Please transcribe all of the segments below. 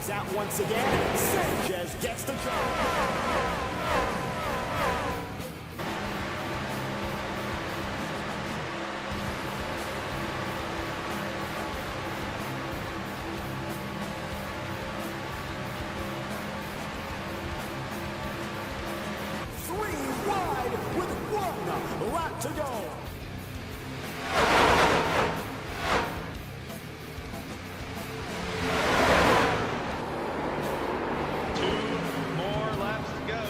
Breaks out once again. Sanchez gets the job. Lap to go. Two more laps to go.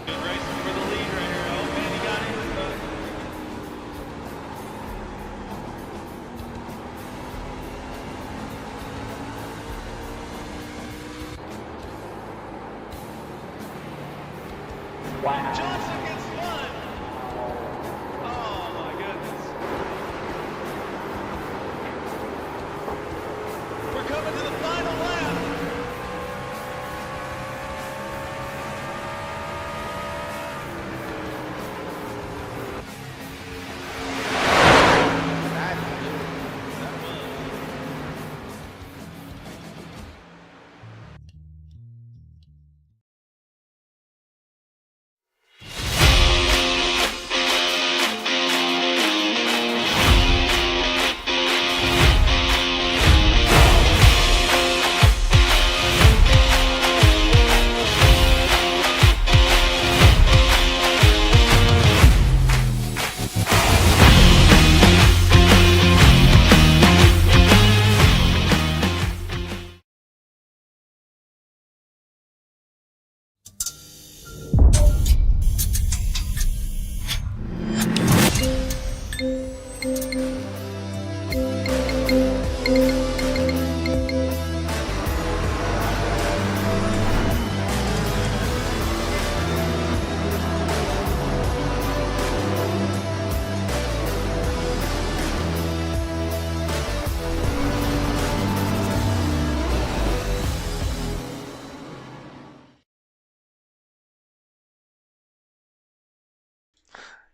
Good racing for the lead right here. Oh man, he got in with the Wow. Johnson gets one. Oh my goodness. We're coming to the final lap.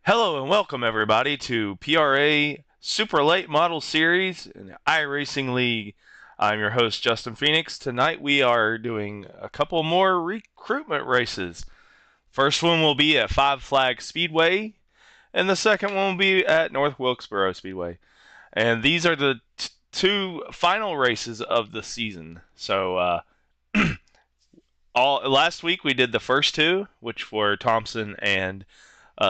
Hello and welcome everybody to PRA Super Late Model Series in the iRacing League. I'm your host Justin Phoenix. Tonight we are doing a couple more recruitment races. First one will be at Five Flag Speedway and the second one will be at North Wilkesboro Speedway. And these are the two final races of the season. So last week we did the first two, which were Thompson and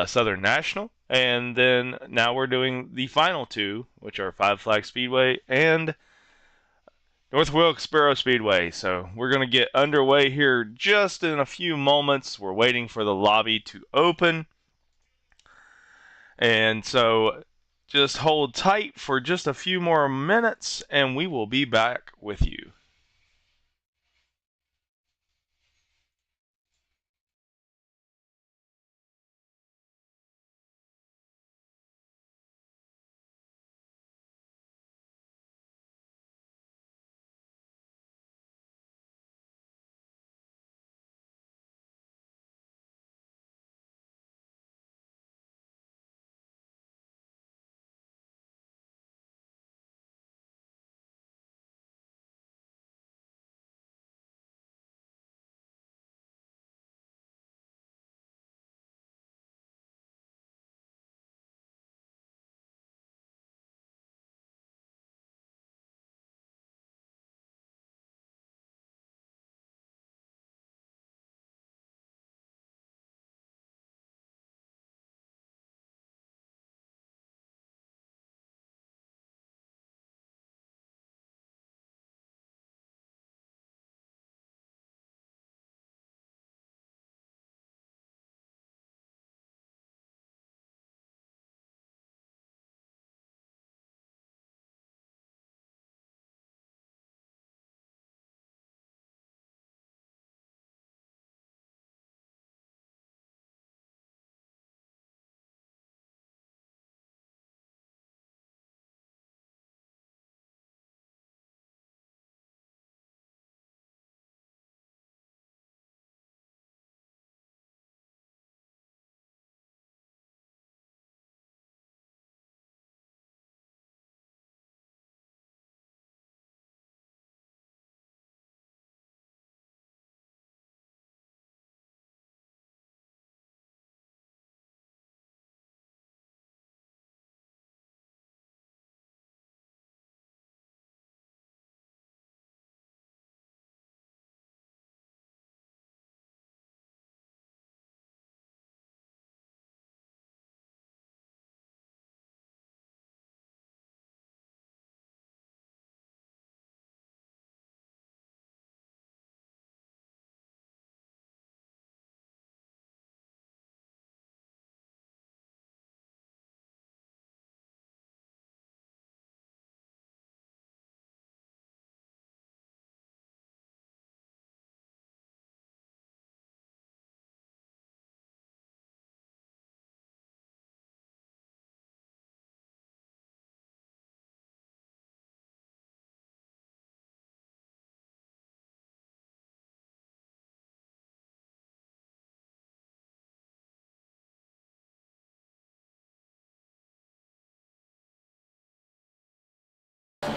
Southern National, and then now we're doing the final two, which are Five Flag Speedway and North Wilkesboro Speedway. So we're going to get underway here just in a few moments. We're waiting for the lobby to open, and so just hold tight for just a few more minutes and we will be back with you. And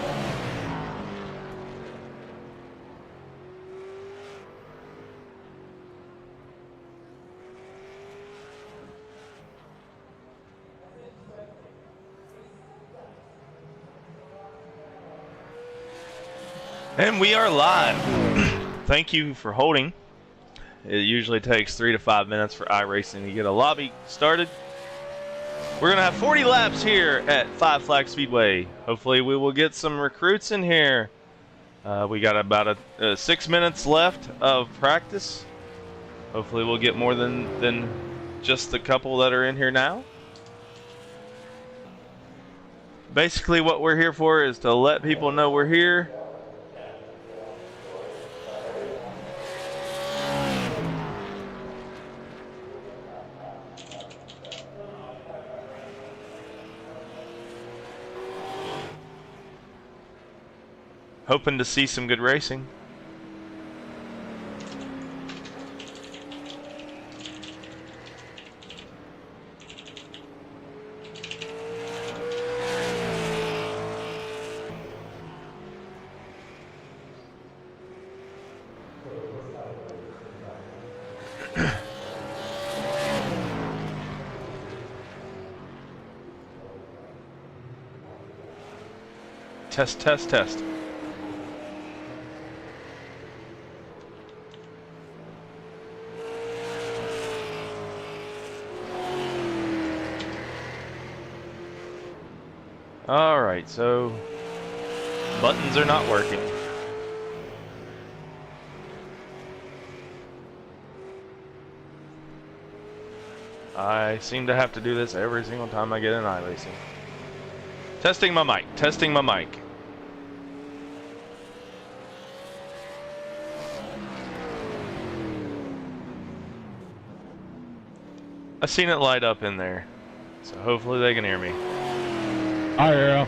we are live. Thank you for holding. It usually takes 3 to 5 minutes for iRacing to get a lobby started. We're going to have 40 laps here at Five Flag Speedway. Hopefully we will get some recruits in here. We got about 6 minutes left of practice. Hopefully we'll get more than just the couple that are in here now. Basically what we're here for is to let people know we're here. Hoping to see some good racing. Test, test, test. Alright, so buttons are not working. I seem to have to do this every single time I get in iRacing. Testing my mic, testing my mic. I seen it light up in there, so hopefully they can hear me. Hi, Arrow.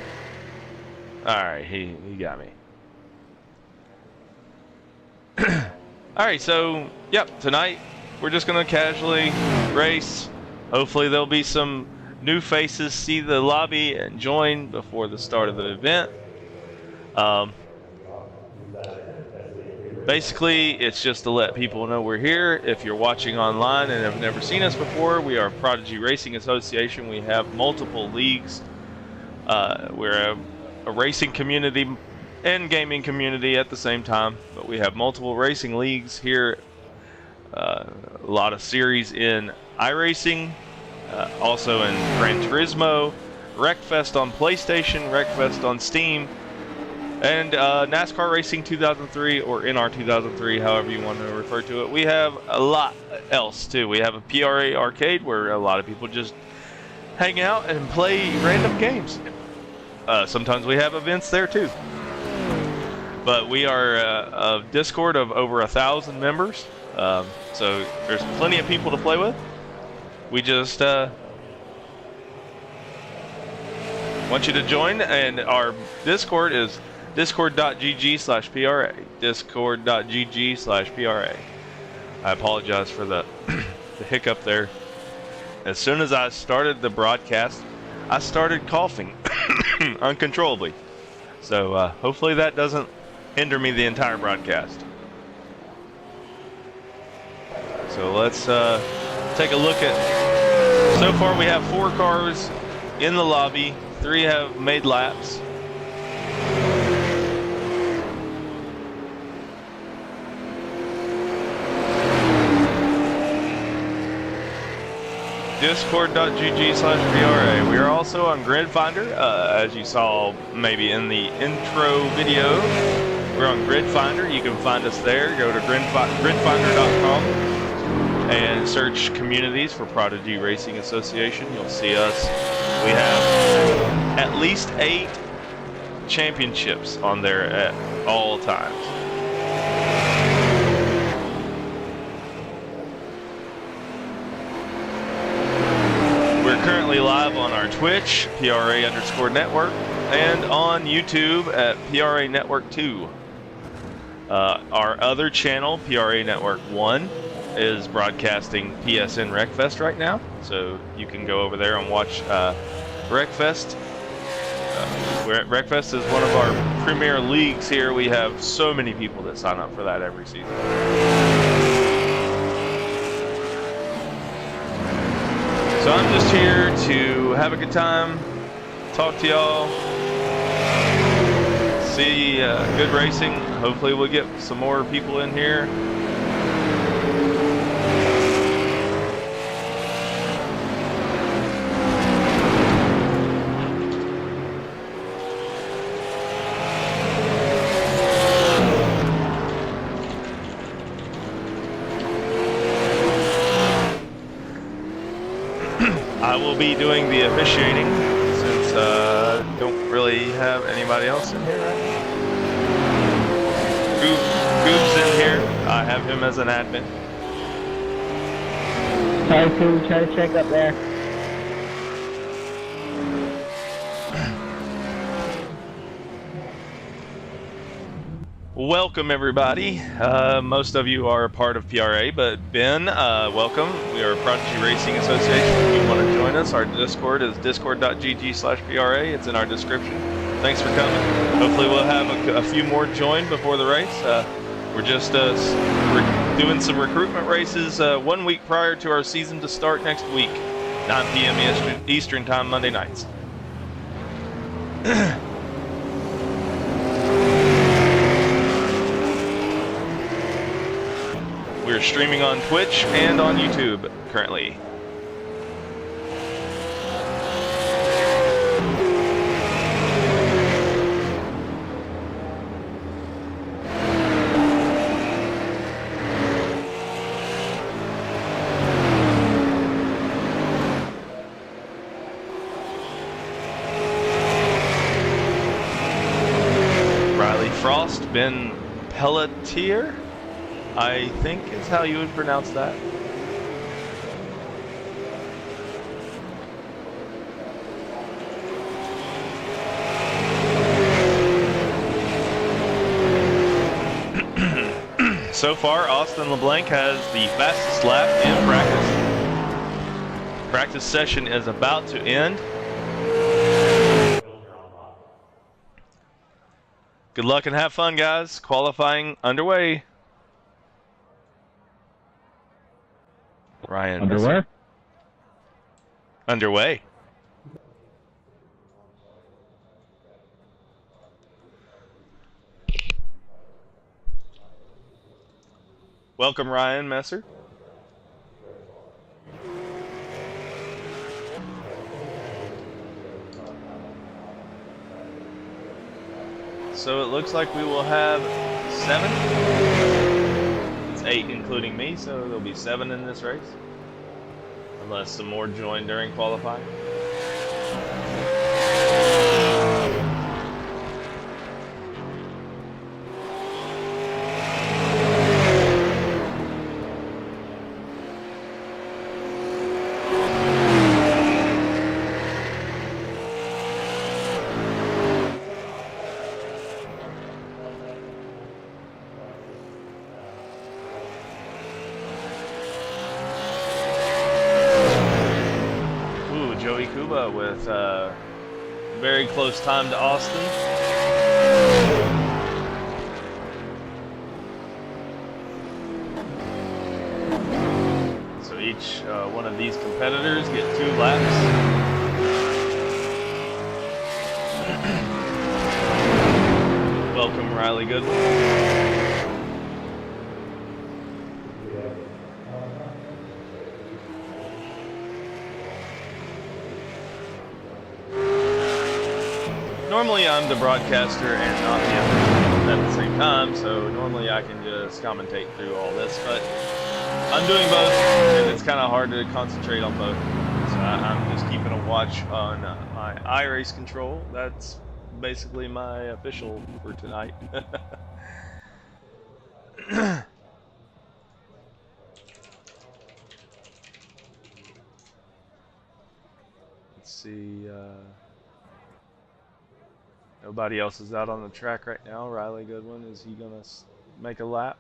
Alright, he got me. Alright, so, yep, tonight we're just going to casually race. Hopefully there'll be some new faces see the lobby and join before the start of the event. Basically, it's just to let people know we're here. If you're watching online and have never seen us before, we are Prodigy Racing Association. We have multiple leagues. We're a racing community and gaming community at the same time, but we have multiple racing leagues here. A lot of series in iRacing, also in Gran Turismo, Wreckfest on PlayStation, Wreckfest on Steam, and NASCAR Racing 2003 or NR 2003, however you want to refer to it. We have a lot else too. We have a PRA arcade where a lot of people just hang out and play random games. Sometimes we have events there too. But we are a Discord of over 1,000 members, so there's plenty of people to play with. We just want you to join, and our Discord is discord.gg/PRA. Discord.gg/PRA. I apologize for the hiccup there. As soon as I started the broadcast, I started coughing uncontrollably. So hopefully that doesn't hinder me the entire broadcast. So let's take a look at... So far we have 4 cars in the lobby. 3 have made laps. Discord.gg/PRA. We are also on Grid Finder, as you saw maybe in the intro video. We're on Grid Finder. You can find us there. Go to gridfinder.com and search communities for Prodigy Racing Association. You'll see us. We have at least 8 championships on there at all times. We're currently live on our Twitch, PRA_network, and on YouTube at PRA Network 2. Our other channel, PRA Network 1, is broadcasting PSN Wreckfest right now, so you can go over there and watch Wreckfest. We're at Wreckfest is one of our premier leagues here. We have so many people that sign up for that every season. So I'm just here to have a good time, talk to y'all, see good racing. Hopefully we'll get some more people in here. I will be doing the officiating since I don't really have anybody else in here right now. Goob's in here. I have him as an admin. Sorry, Goob, try to check up there. Welcome everybody. Most of you are a part of PRA, but Ben, welcome. We are Prodigy Racing Association. If you want to join us, our Discord is discord.gg/PRA. It's in our description. Thanks for coming. Hopefully we'll have a few more join before the race. We're just doing some recruitment races 1 week prior to our season to start next week, 9 p.m. Eastern Time, Monday nights. We're streaming on Twitch and on YouTube currently. Riley Frost, Ben Pelletier, I think is how you would pronounce that. So far, Austin LeBlanc has the fastest lap in practice. Practice session is about to end. Good luck and have fun, guys. Qualifying underway. Ryan. Underwear? Underway. Welcome, Ryan Messer. So it looks like we will have 7. It's 8 including me, so there'll be 7 in this race. Unless some more join during qualifying. With very close time to Austin. So each one of these competitors get 2 laps. Welcome, Riley Goodwin. Normally I'm the broadcaster and not the official at the same time, so normally I can just commentate through all this, but I'm doing both, and it's kind of hard to concentrate on both. So I'm just keeping a watch on my iRacing control. That's basically my official for tonight. Let's see. Nobody else is out on the track right now. Riley Goodwin, is he gonna make a lap?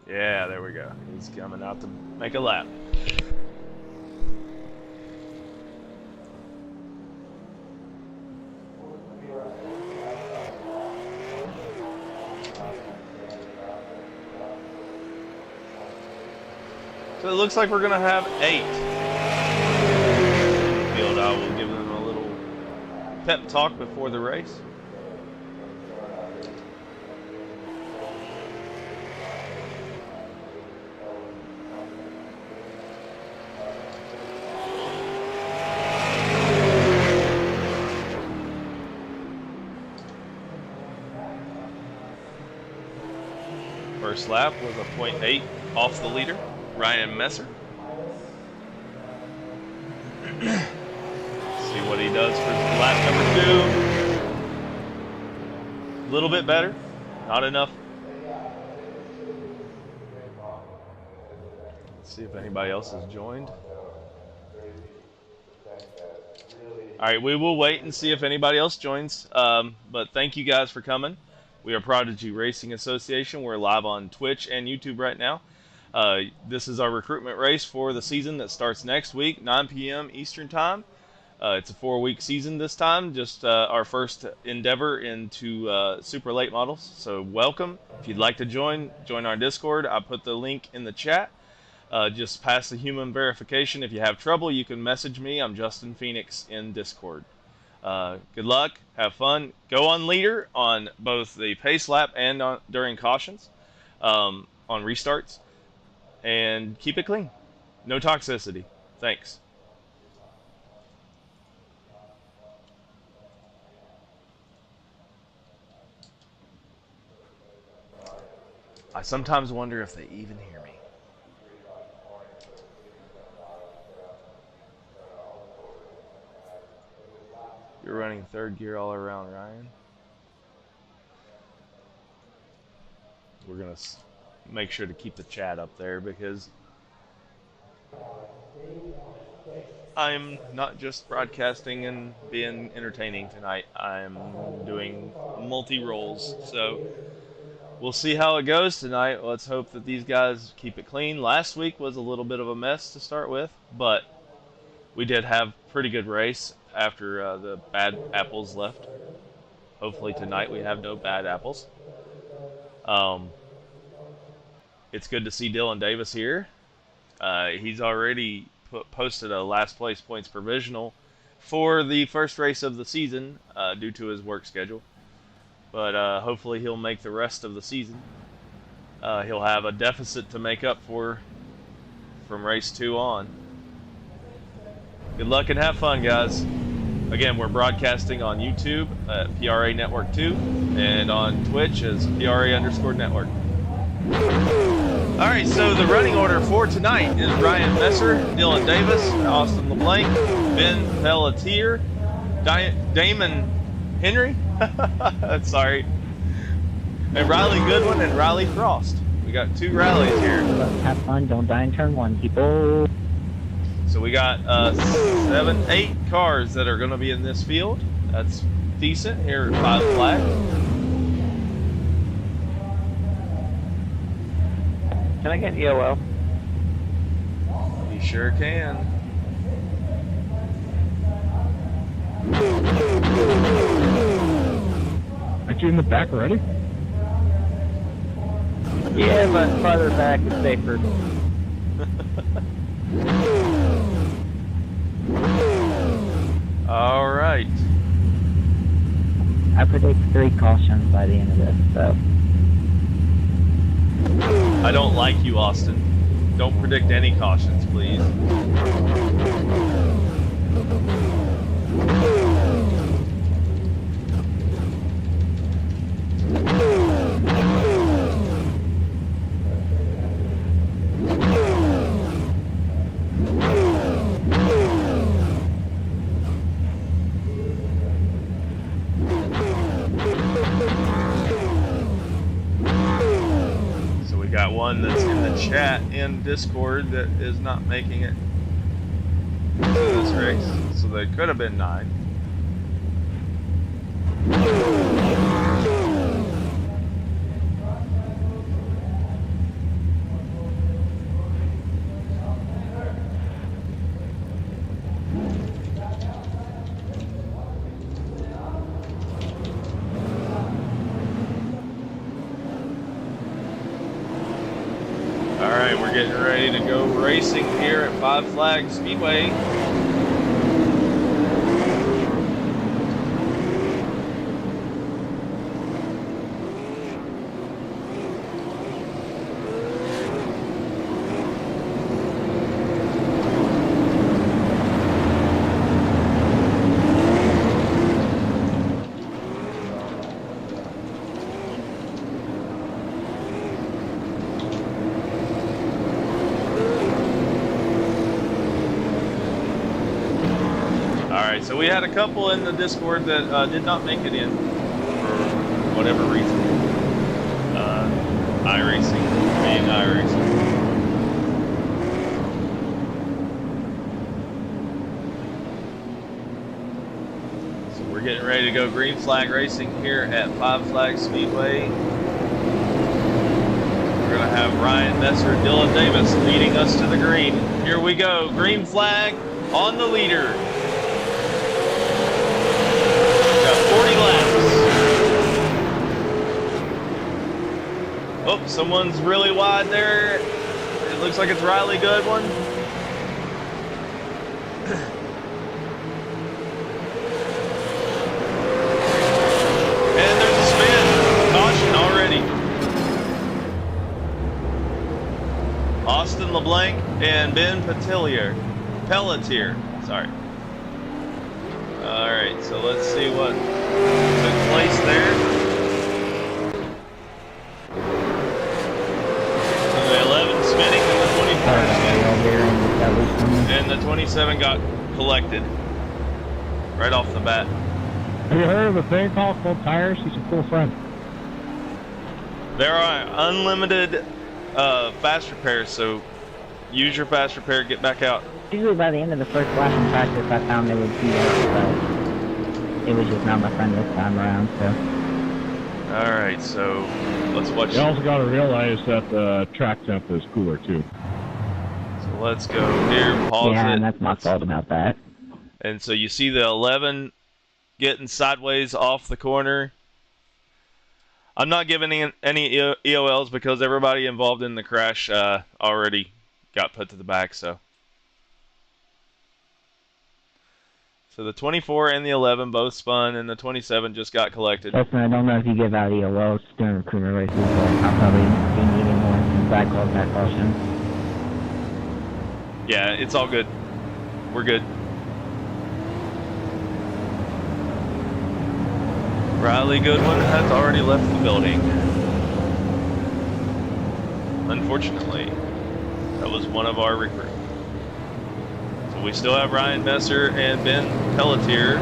Yeah, there we go. He's coming out to make a lap. So it looks like we're going to have 8. Field, I will give them a little pep talk before the race. First lap was a .8 off the leader, Ryan Messer. See what he does for lap number 2. A little bit better, not enough. Let's see if anybody else has joined. All right, we will wait and see if anybody else joins. But thank you guys for coming. We are Prodigy Racing Association. We're live on Twitch and YouTube right now. This is our recruitment race for the season that starts next week, 9 p.m. Eastern Time. It's a 4-week season this time, just our first endeavor into super late models. So welcome. If you'd like to join our Discord. I put the link in the chat. Just pass the human verification. If you have trouble, you can message me. I'm Justin Phoenix in Discord. Good luck. Have fun. Go on leader on both the pace lap and during cautions, on restarts. And keep it clean. No toxicity. Thanks. I sometimes wonder if they even hear me. You're running third gear all around, Ryan. We're going to make sure to keep the chat up there because I'm not just broadcasting and being entertaining tonight. I'm doing multi-roles. So we'll see how it goes tonight. Let's hope that these guys keep it clean. Last week was a little bit of a mess to start with, but we did have pretty good race after the bad apples left. Hopefully tonight we have no bad apples. It's good to see Dylan Davis here. He's already posted a last place points provisional for the first race of the season due to his work schedule. But hopefully he'll make the rest of the season. He'll have a deficit to make up for from race 2 on. Good luck and have fun, guys. Again, we're broadcasting on YouTube at PRA Network 2 and on Twitch as PRA_network. Alright, so the running order for tonight is Ryan Messer, Dylan Davis, Austin LeBlanc, Ben Pelletier, Damon Henry, sorry, and Riley Goodwin and Riley Frost. We got 2 rallies here. Have fun, don't die in turn 1, people. So we got 8 cars that are going to be in this field. That's decent here at 5 flag. Can I get EOL? You sure can. Aren't you in the back already? Yeah, but farther back is safer. All right. I predict 3 cautions by the end of this, so. I don't like you, Austin. Don't predict any cautions, please. Got one that's in the chat in Discord that is not making it to this race, so they could have been 9. We're getting getting ready to go racing here at Five Flags Speedway. Alright, so we had a couple in the Discord that did not make it in for whatever reason. iRacing, being iRacing. So we're getting ready to go green flag racing here at Five Flags Speedway. We're going to have Ryan Messer and Dylan Davis leading us to the green. Here we go, green flag on the leader. 40 laps. Oh, someone's really wide there. It looks like it's Riley Goodwin. And there's a spin. Caution already. Austin LeBlanc and Ben Pelletier. Sorry. Alright, so let's see what took place there. So the 11 spinning and the 24 spinning. And the 27 got collected right off the bat. Have you heard of a thing called tires? He's a cool friend. There are unlimited fast repairs, so use your fast repair, get back out. Usually by the end of the first lap in practice, I found they would be out, but it was just not my friend this time around, so. Alright, so let's watch. You also got to realize that the track temp is cooler too. So let's go here, pause it. Yeah, and that's my fault about that. And so you see the 11 getting sideways off the corner. I'm not giving any EOLs because everybody involved in the crash already got put to the back, so. So the 24 and the 11 both spun, and the 27 just got collected. Listen, I don't know if you give out EOLs during recruitment races, but I'll probably be needing one since I called that caution. Yeah, it's all good. We're good. Riley Goodwin has already left the building. Unfortunately, that was one of our recruits. We still have Ryan Messer and Ben Pelletier.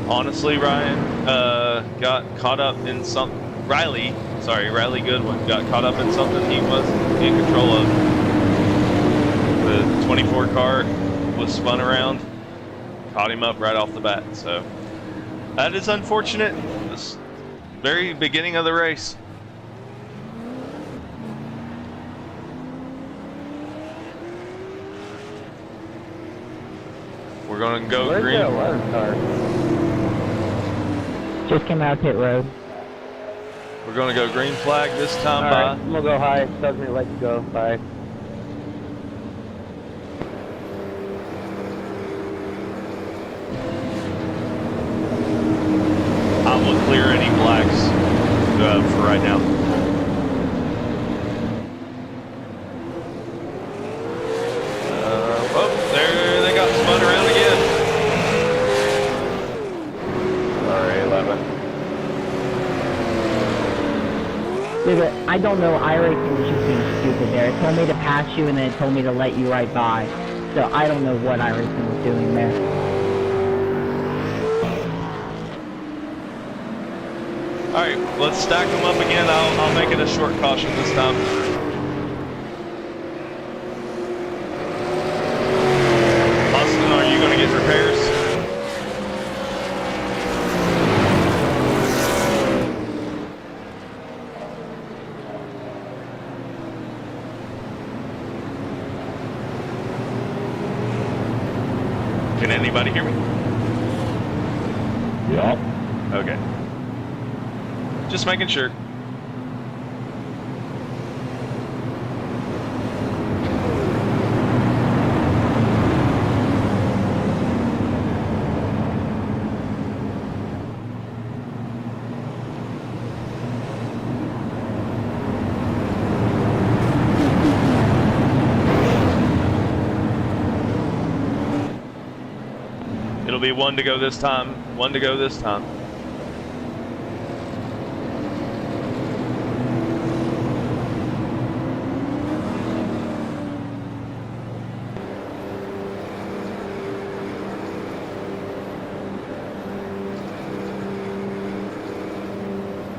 Honestly, Ryan got caught up in some. Riley Goodwin got caught up in something he wasn't in control of. The 24 car was spun around, caught him up right off the bat. So that is unfortunate. This very beginning of the race. We're going to go Where's green. the 11 car? Just came out pit road. We're going to go green flag this time. Alright, I'm going to go high. Tells me to let you go. Bye. I will clear any blacks for right now. Oh, there they got spun around again. Sorry, 11. Dude, I don't know. iRacing was just being stupid there. It told me to pass you and then it told me to let you right by. So I don't know what iRacing was doing there. Alright, let's stack them up again. I'll make it a short caution this time. Austin, are you going to get repairs? Can anybody hear me? Yeah. Okay. Just making sure. be one to go this time. One to go this time.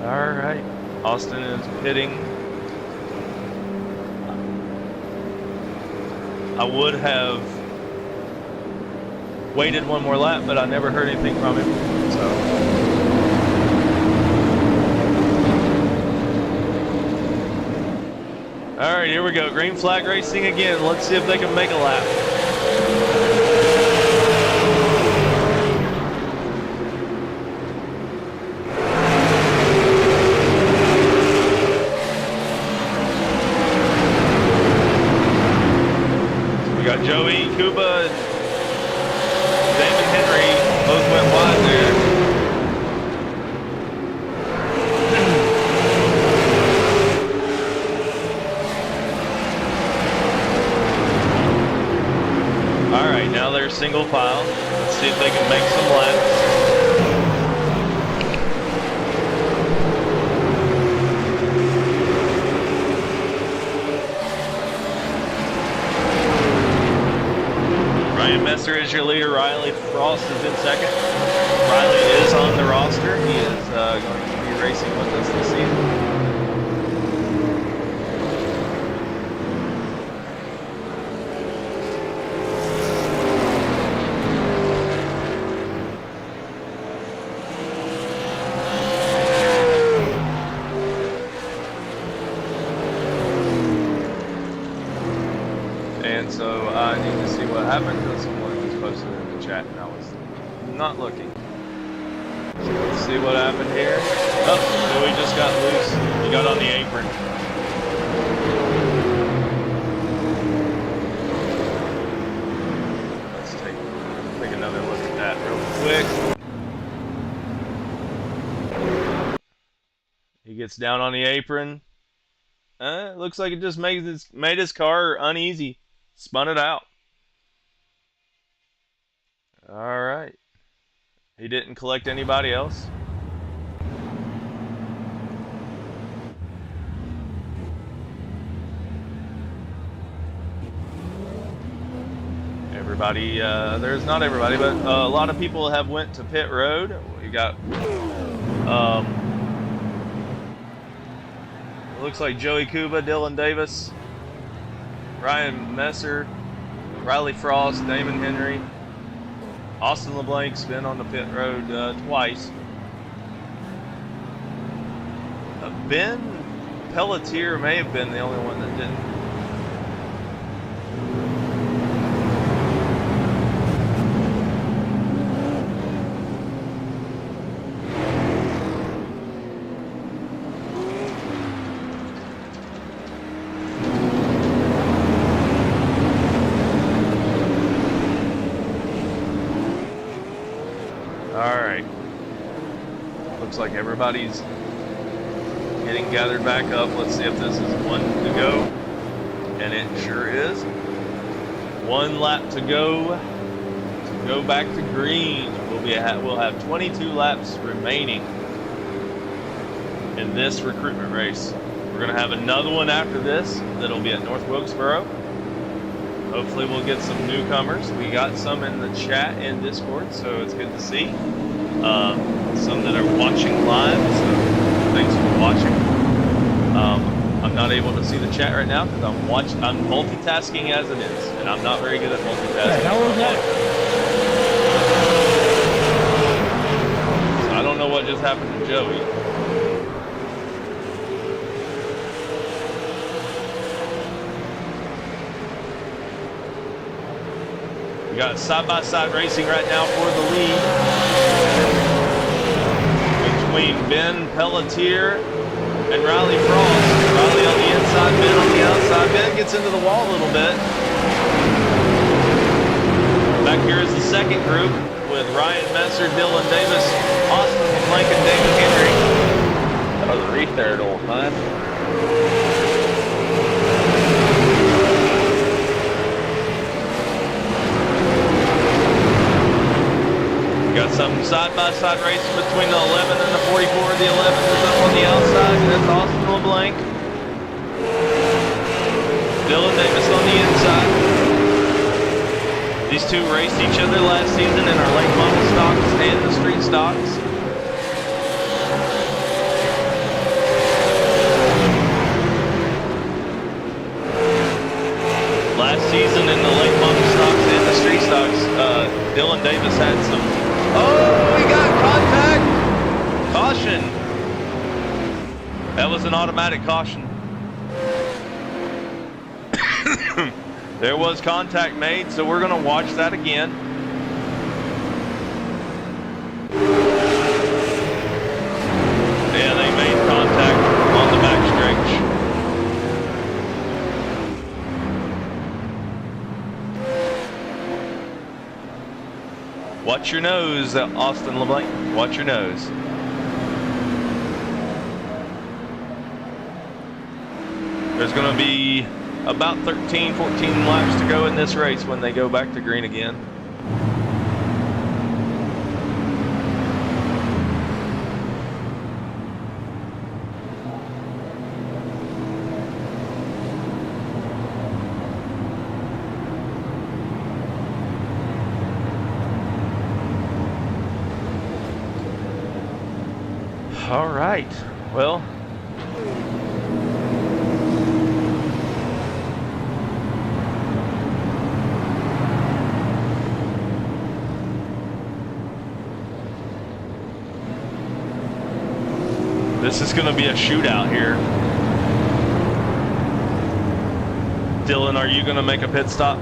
All right. Austin is pitting. I would have waited one more lap, but I never heard anything from him. So. All right, here we go. Green flag racing again. Let's see if they can make a lap. We got Joey, Kuba, and Damon Henry both went wide there. All right, now they're single file. Let's see if they can make some laps. Ryan Messer is your leader. Riley Frost is in second. Riley is on the roster. He is going to be racing with us this season. And so I need to see what happened because someone just posted it in the chat and I was not looking. So let's see what happened here. Oh, Louis just got loose. He got on the apron. Let's take another look at that real quick. He gets down on the apron. Looks like it just made his car uneasy. Spun it out. All right. He didn't collect anybody else. Everybody, there's not everybody, but a lot of people have went to pit road. We got, it looks like Joey Kuba, Dylan Davis, Ryan Messer, Riley Frost, Damon Henry, Austin LeBlanc's been on the pit road twice. Ben Pelletier may have been the only one that didn't. Looks like everybody's getting gathered back up. Let's see if this is one to go. And it sure is. One lap to go back to green. We'll have 22 laps remaining in this recruitment race. We're going to have another one after this that'll be at North Wilkesboro. Hopefully we'll get some newcomers. We got some in the chat and Discord, so it's good to see. Some that are watching live, so thanks for watching. I'm not able to see the chat right now because I'm multitasking as it is, and I'm not very good at multitasking. How was that? So I don't know what just happened to Joey. We got side-by-side racing right now for the lead between Ben Pelletier and Riley Frost. Riley on the inside, Ben on the outside. Ben gets into the wall a little bit. Back here is the second group with Ryan Messer, Dylan Davis, Austin Blank, and David Henry. That was a restart all the time. side-by-side race between the 11 and the 44. The 11 is up on the outside. That's Austin LeBlanc. Dylan Davis on the inside. These two raced each other last season in our late model stocks and the street stocks. Last season in the late model stocks and the street stocks, Dylan Davis had some. Oh, he got contact! Caution! That was an automatic caution. There was contact made, so we're going to watch that again. Yeah, they made contact on the backstretch. Watch your nose, Austin LeBlanc. Watch your nose. There's going to be about 13, 14 laps to go in this race when they go back to green again. All right, well, this is going to be a shootout here. Dylan, are you going to make a pit stop?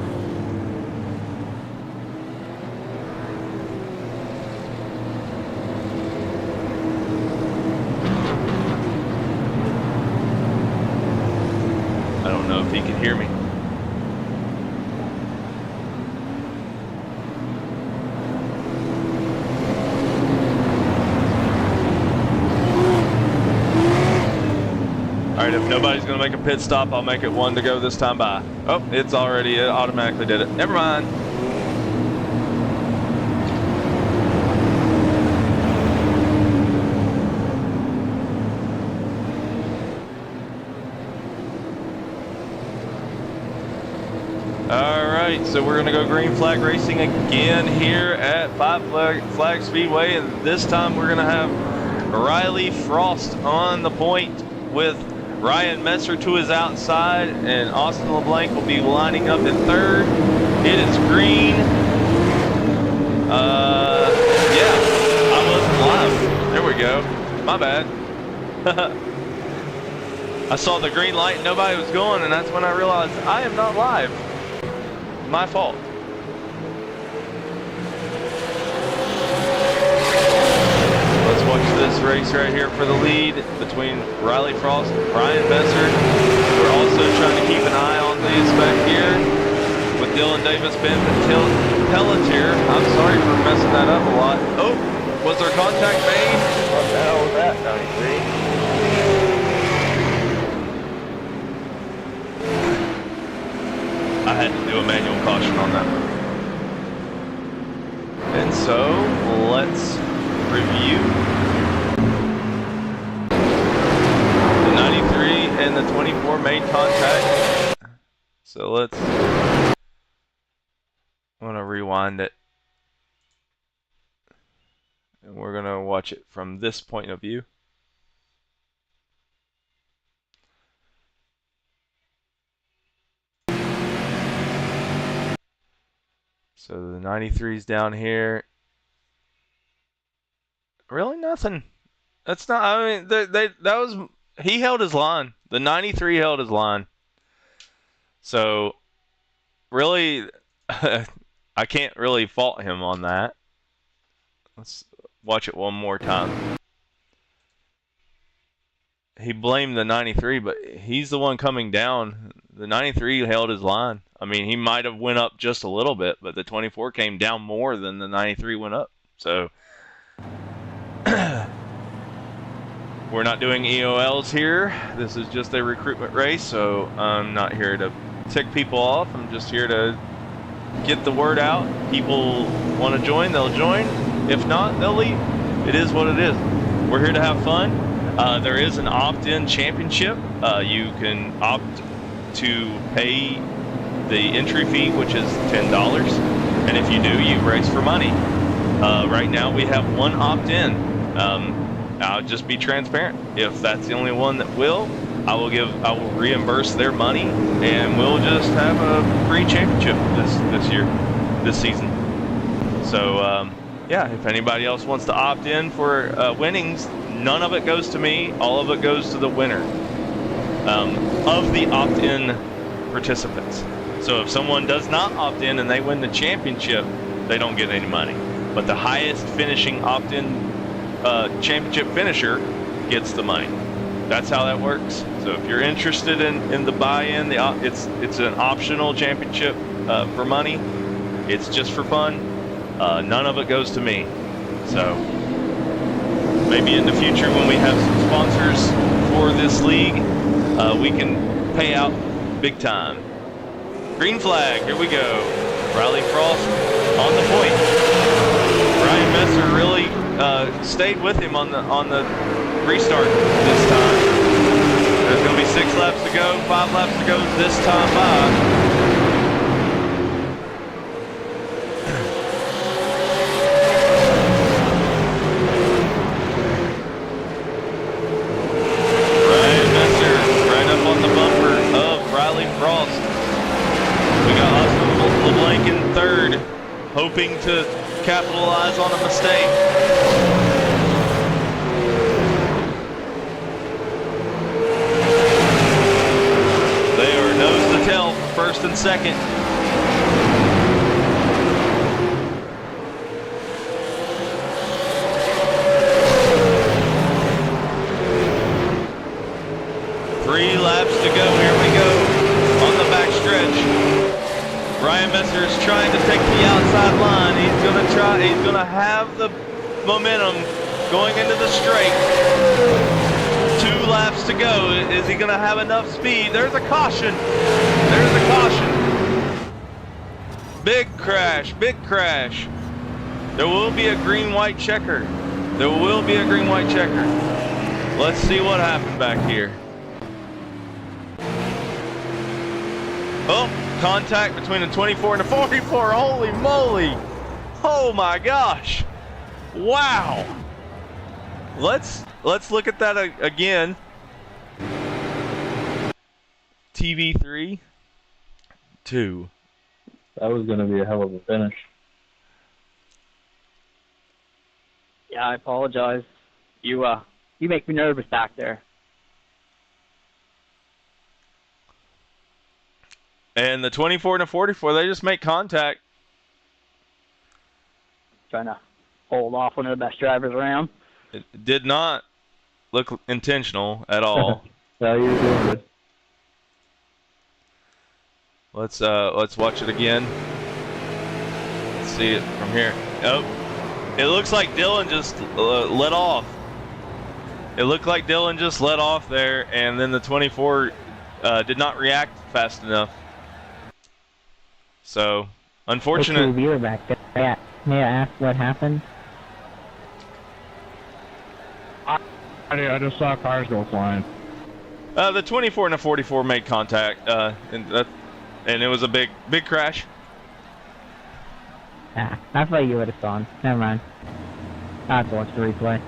I don't know if he can hear me. Alright, if nobody's going to make a pit stop, I'll make it one to go this time by. Oh, it automatically did it. Never mind. Alright, so we're going to go green flag racing again here at Five Flag Speedway, and this time we're going to have Riley Frost on the point with Ryan Messer to his outside, and Austin LeBlanc will be lining up in third. It is green. Yeah, I wasn't live. There we go. My bad. I saw the green light and nobody was going, and that's when I realized I am not live. My fault. Let's watch this race right here for the lead between Riley Frost and Ryan Messer. We're also trying to keep an eye on these back here with Dylan Davis, Ben Pelletier. I'm sorry for messing that up a lot. Oh, was there contact made? What the hell was that, 93? I had to do a manual caution on that one. And so, let's review. The 93 and the 24 made contact. So let's, I'm gonna rewind it. And we're gonna watch it from this point of view. So the 93's down here. Really nothing. That's not, I mean, he held his line. The 93 held his line. So, really, I can't really fault him on that. Let's watch it one more time. He blamed the 93, but he's the one coming down. The 93 held his line. I mean, he might have went up just a little bit, but the 24 came down more than the 93 went up. So, we're not doing EOLs here. This is just a recruitment race, so I'm not here to tick people off. I'm just here to get the word out. People want to join, they'll join. If not, they'll leave. It is what it is. We're here to have fun. There is an opt-in championship. You can opt to pay the entry fee, which is $10. And if you do, you race for money. Right now we have one opt-in. I'll just be transparent. If that's the only one that will, I will reimburse their money, and we'll just have a free championship this season. So yeah, if anybody else wants to opt in for winnings, none of it goes to me. All of it goes to the winner of the opt-in participants. So if someone does not opt in and they win the championship, they don't get any money. But the highest finishing opt-in championship finisher gets the money. That's how that works. So if you're interested in the buy-in, it's an optional championship for money. It's just for fun. None of it goes to me. So maybe in the future when we have some sponsors for this league, we can pay out big time. Green flag, here we go. Riley Frost on the point. Ryan Messer really stayed with him on the restart this time. There's going to be 6 laps to go, 5 laps to go this time by. Ryan Messer right up on the bumper of Riley Frost. We got Oscar LeBlanc in 3rd, hoping to capitalize on a mistake. They are nose to tail for 1st and 2nd. Three laps to go. Here we go on the back stretch. Ryan Messer is trying to take the outside line. He's going to have the momentum going into the straight. 2 laps to go. Is he going to have enough speed? There's a caution. There's a caution. Big crash, big crash. There will be a green-white checker. There will be a green-white checker. Let's see what happened back here. Oh, contact between the 24 and the 44. Holy moly. Oh my gosh. Wow. Let's look at that again. TV3 2. That was going to be a hell of a finish. Yeah, I apologize. You make me nervous back there. And the 24 and the 44, they just make contact. Trying to hold off one of the best drivers around. It did not look intentional at all. No, you were doing good. Let's watch it again. Let's see it from here. Oh, it looks like Dylan just let off. It looked like Dylan just let off there, and then the 24 did not react fast enough. So, unfortunate. What's the reviewer back there? May I ask what happened? I just saw cars go flying. The 24 and the 44 made contact, and it was a big crash. Ah, I thought you would have gone. Never mind. I have to watch the replay.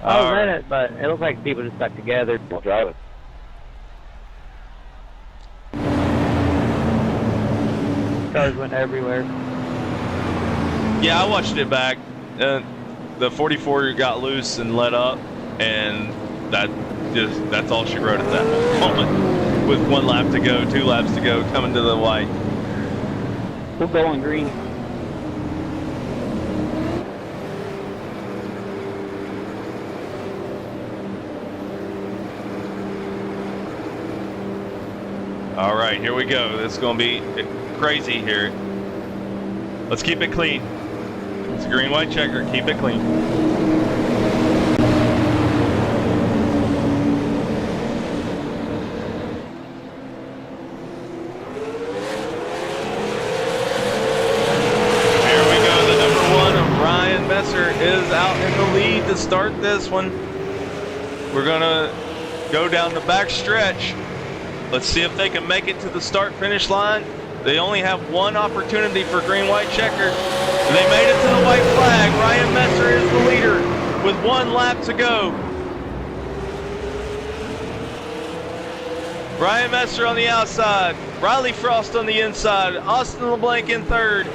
I was in it, but it looks like people just stuck together while driving. Cars went everywhere. Yeah, I watched it back. The 44 got loose and let up, and that's all she wrote at that moment. With 1 lap to go, 2 laps to go, coming to the white. We'll go on green. All right, here we go. This is going to be crazy here. Let's keep it clean. It's a green-white checker. Keep it clean. this one. We're going to go down the back stretch. Let's see if they can make it to the start-finish line. They only have one opportunity for green-white checker. They made it to the white flag. Ryan Messer is the leader with 1 lap to go. Ryan Messer on the outside. Riley Frost on the inside. Austin LeBlanc in third.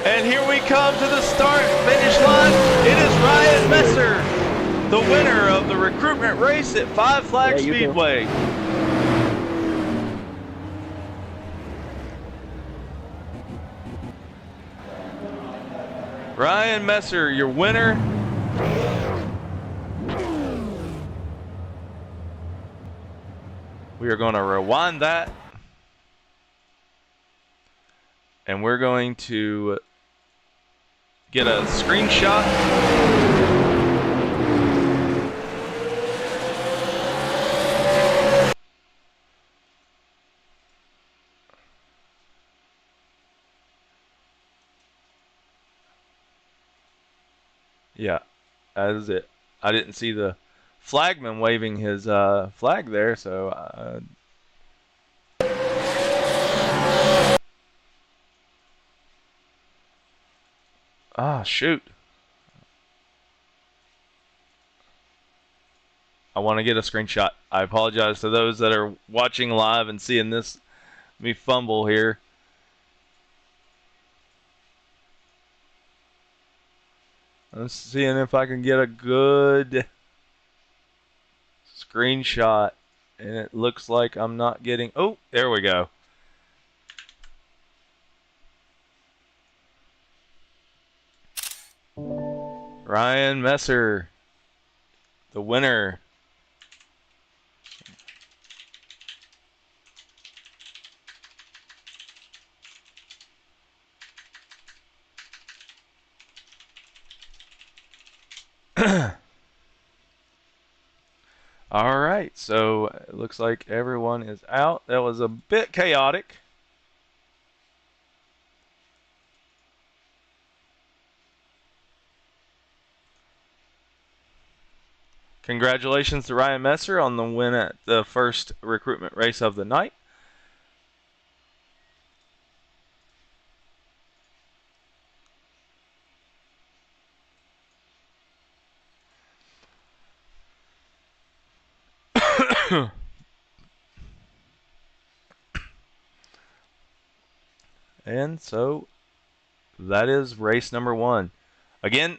And here we come to the start-finish line. It is Ryan Messer, the winner of the recruitment race at Five Flags Speedway. Ryan Messer, your winner. We are going to rewind that. And we're going to get a screenshot. Yeah, that is it. I didn't see the flagman waving his flag there, so shoot. I want to get a screenshot. I apologize to those that are watching live and seeing this me fumble here. I'm seeing if I can get a good screenshot, and it looks like I'm not getting. Oh, there we go. Ryan Messer, the winner. All right, so it looks like everyone is out. That was a bit chaotic. Congratulations to Ryan Messer on the win at the first recruitment race of the night. And so that is race number 1. Again,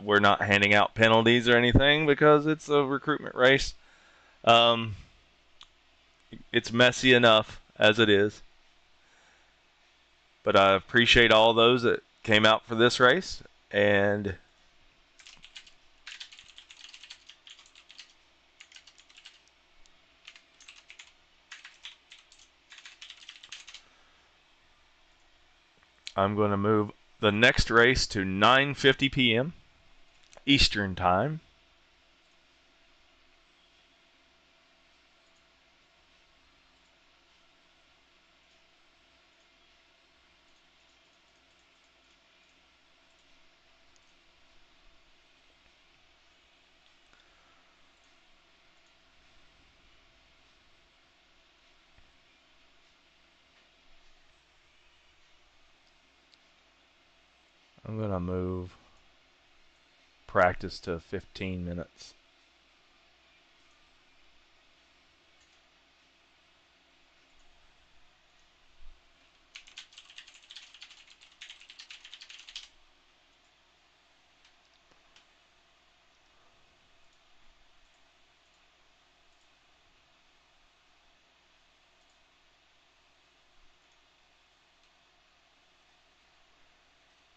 we're not handing out penalties or anything because it's a recruitment race. It's messy enough as it is. But I appreciate all those that came out for this race. And I'm going to move the next race to 9:50 p.m. Eastern Time. I'm going to move practice to 15 minutes.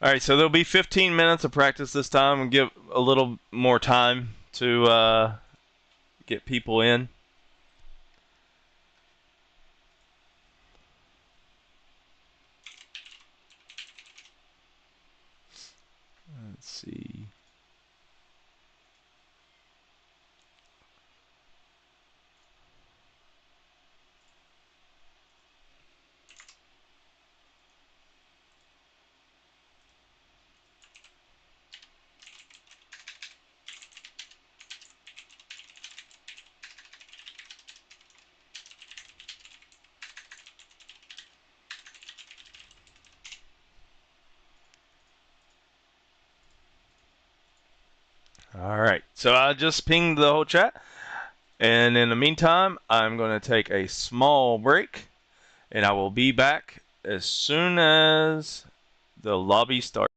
All right, so there'll be 15 minutes of practice this time and give a little more time to get people in. Let's see. All right. So I just pinged the whole chat. And in the meantime, I'm going to take a small break. And I will be back as soon as the lobby starts.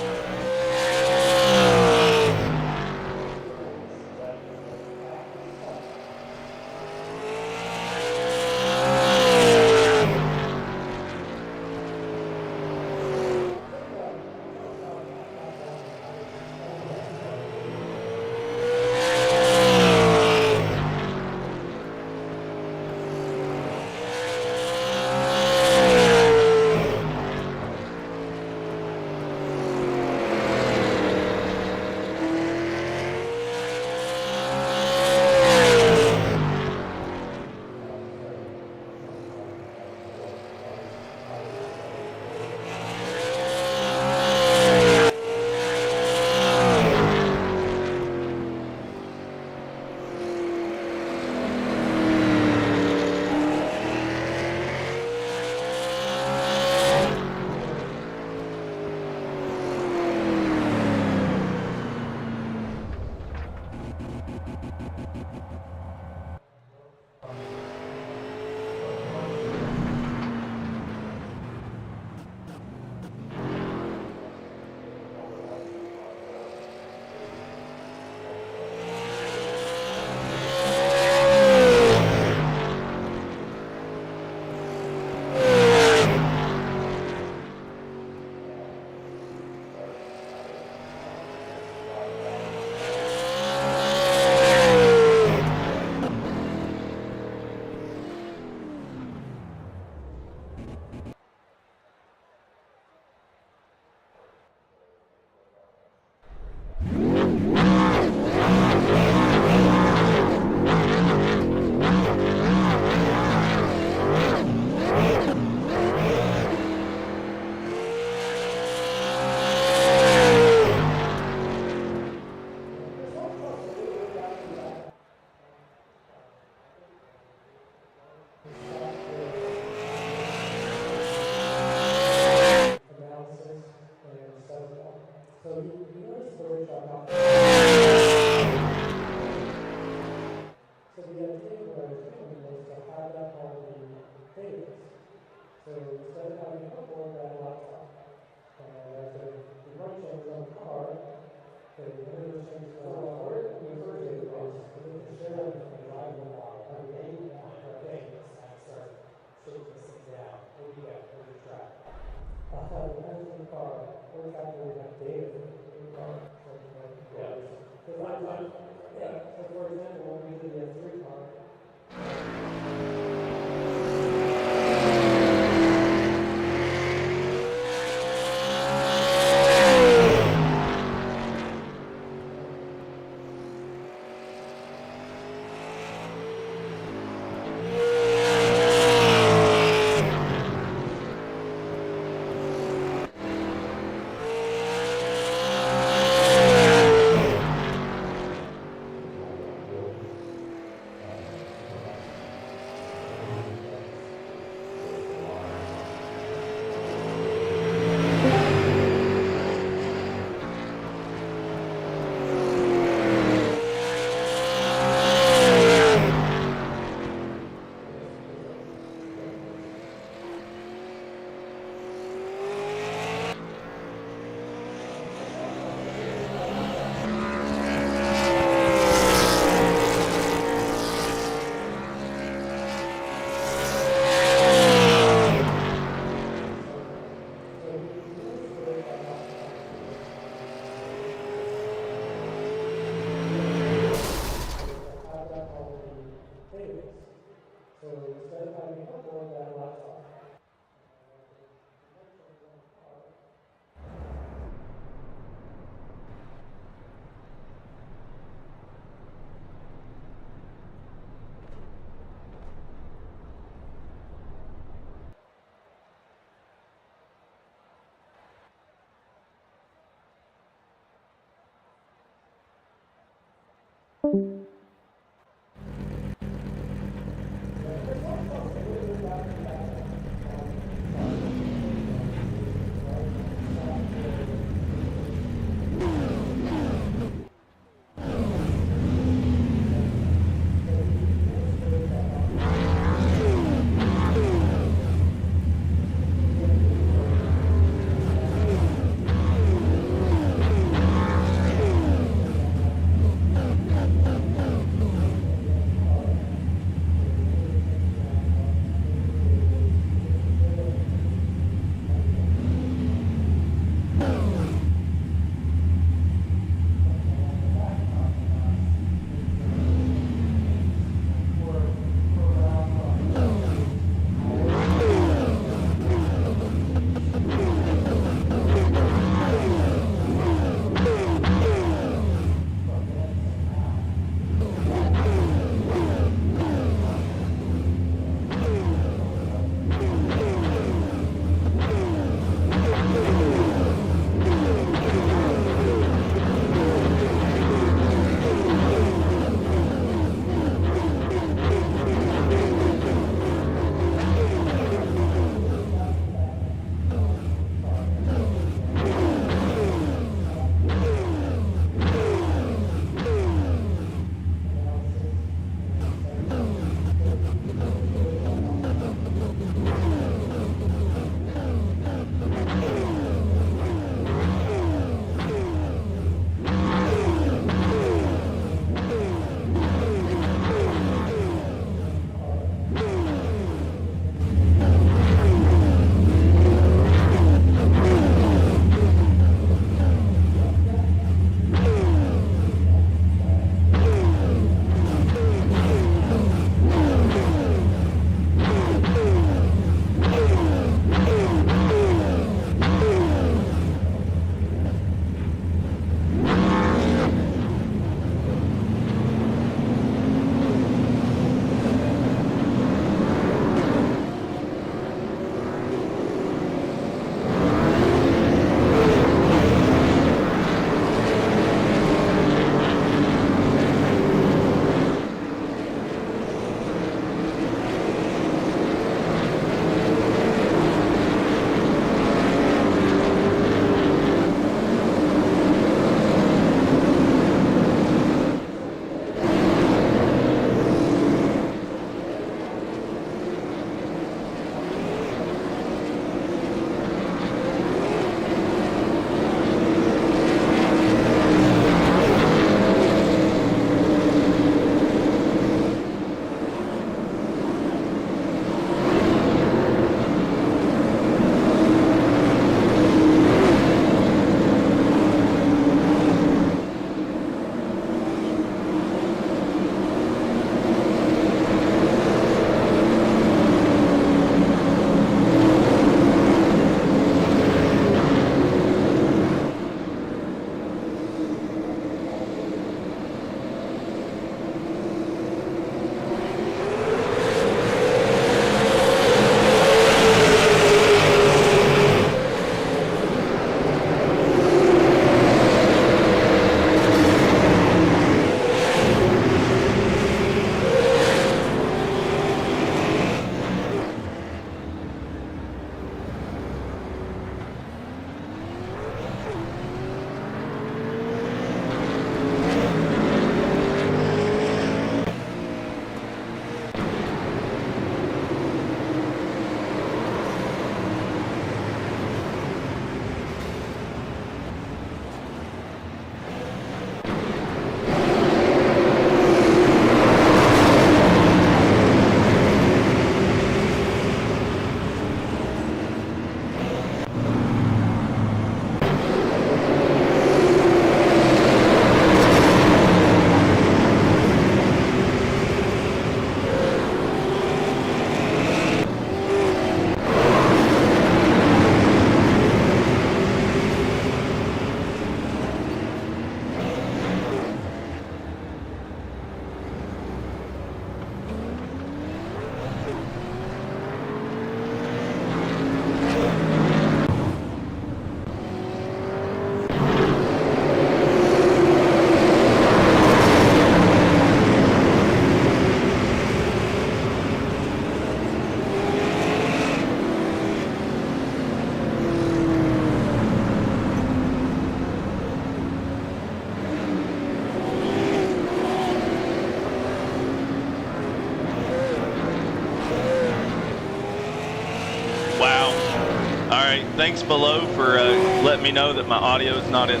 right, thanks below for letting me know that my audio is not in.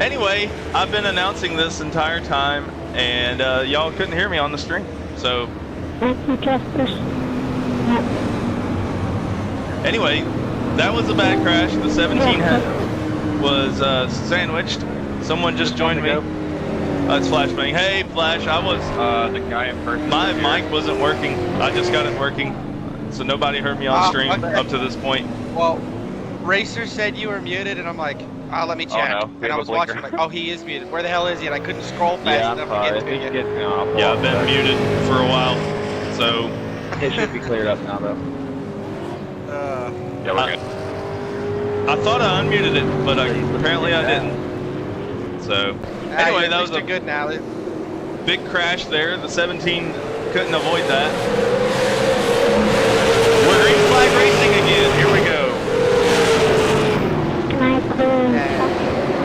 Anyway, I've been announcing this entire time, and y'all couldn't hear me on the stream. So, anyway, that was a bad crash. The 17 was sandwiched. Someone just joined me. It's Flashbang. Hey, Flash, I was... the guy in person. My mic wasn't working. I just got it working. So nobody heard me on stream okay. up to this point. Well, Racer said you were muted, and I'm like, let me check. no. And I was watching, like, oh, he is muted. Where the hell is he? And I couldn't scroll fast enough to get to you. Yeah, I've been muted for a while. So... It should be cleared up now, though. Yeah, we're good. I thought I unmuted it, but apparently I didn't. So... Anyway, that was a good now. big crash there. The 17 couldn't avoid that. We're green flag racing again. Here we go.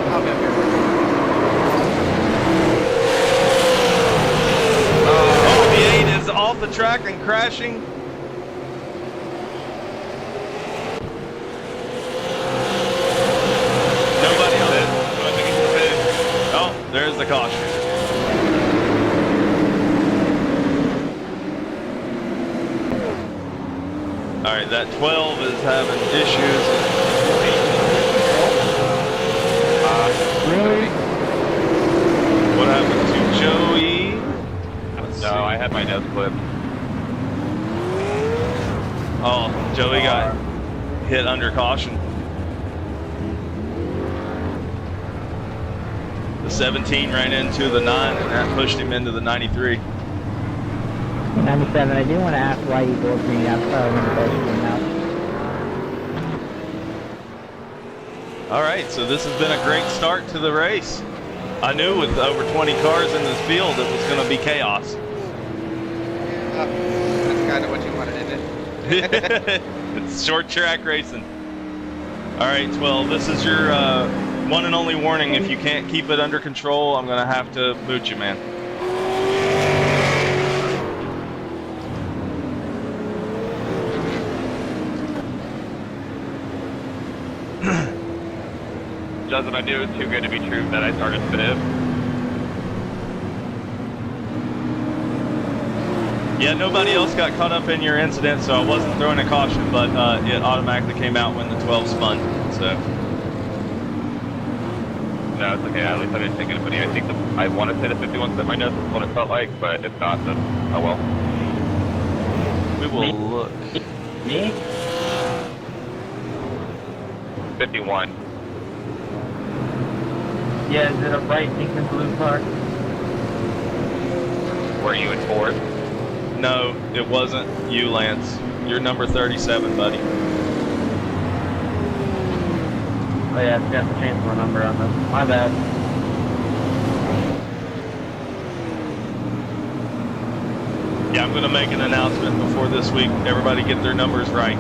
I'll go here. Oh, the 8 is off the track and crashing. Nobody on it. Oh, there's the caution. All right, that 12 is having issues. Really? What happened to Joey? No, I had my nose clipped. Oh, Joey got hit under caution. The 17 ran into the 9, and that pushed him into the 93. 97, I do want to ask why you go green outside when the bus came out. All right, so this has been a great start to the race. I knew with over 20 cars in this field it was going to be chaos. That's kind of what you wanted, isn't it? It's short track racing. All right, 12, this is your one and only warning. If you can't keep it under control, I'm going to have to boot you, man. Justin, I knew it was too good to be true that I started fifth. Yeah, nobody else got caught up in your incident, so I wasn't throwing a caution, but it automatically came out when the 12 spun, so. No, it's okay. At least I didn't take anybody. I think I want to say the 51 set my nose is what it felt like, but if not, then oh well. We will look. Me? 51. Yeah, is it a bright pink and blue car? Were you in fourth? No, it wasn't you, Lance. You're number 37, buddy. Oh yeah, it's got the transfer number on this. My bad. Yeah, I'm going to make an announcement before this week. Everybody get their numbers right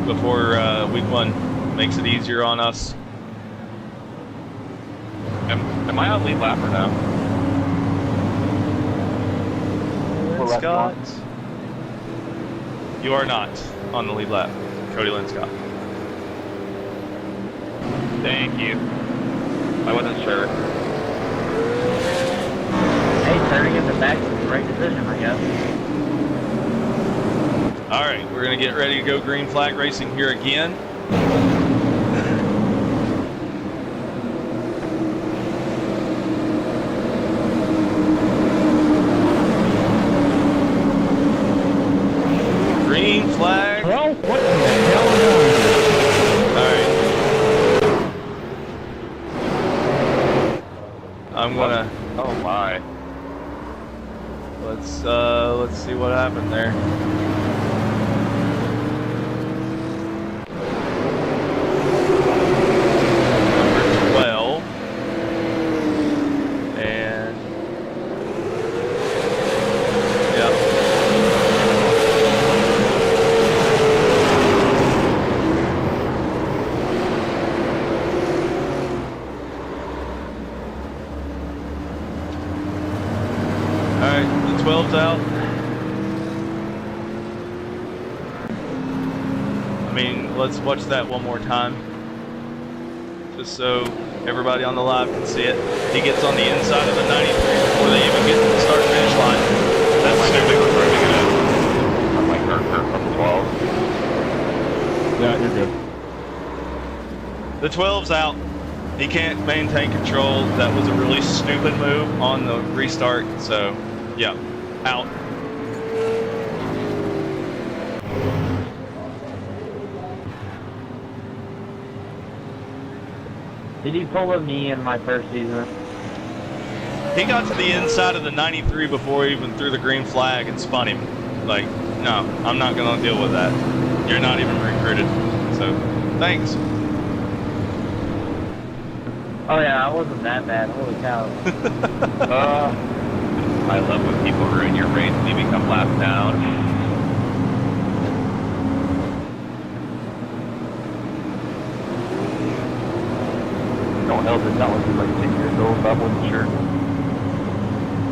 before week 1. Makes it easier on us. Am I on lead lap or no? Scott. You are not on the lead lap, Cody Lynn Scott. Thank you. I wasn't sure. Hey, turning in the back is the right decision, I guess. All right, we're going to get ready to go green flag racing here again. Green flag. Well, what the hell is All right. I'm gonna. Oh my. Let's see what happened there. Number 12. And yeah. Alright, the 12's out. mean, let's watch that one more time. Just so everybody on the live can see it. He gets on the inside of the 93 before they even get to the start finish line. That's stupid. I'm like from 12. Yeah, you're good. The 12's out. He can't maintain control. That was a really stupid move on the restart. So, yeah, out. Did you pull a me in my first season? He got to the inside of the 93 before he even threw the green flag and spun him. Like, no, I'm not going to deal with that. You're not even recruited. So, thanks. Oh yeah, I wasn't that bad. Holy cow. I love when people ruin your race and you become last down. No hell did that one be like 6 years old, I wasn't sure.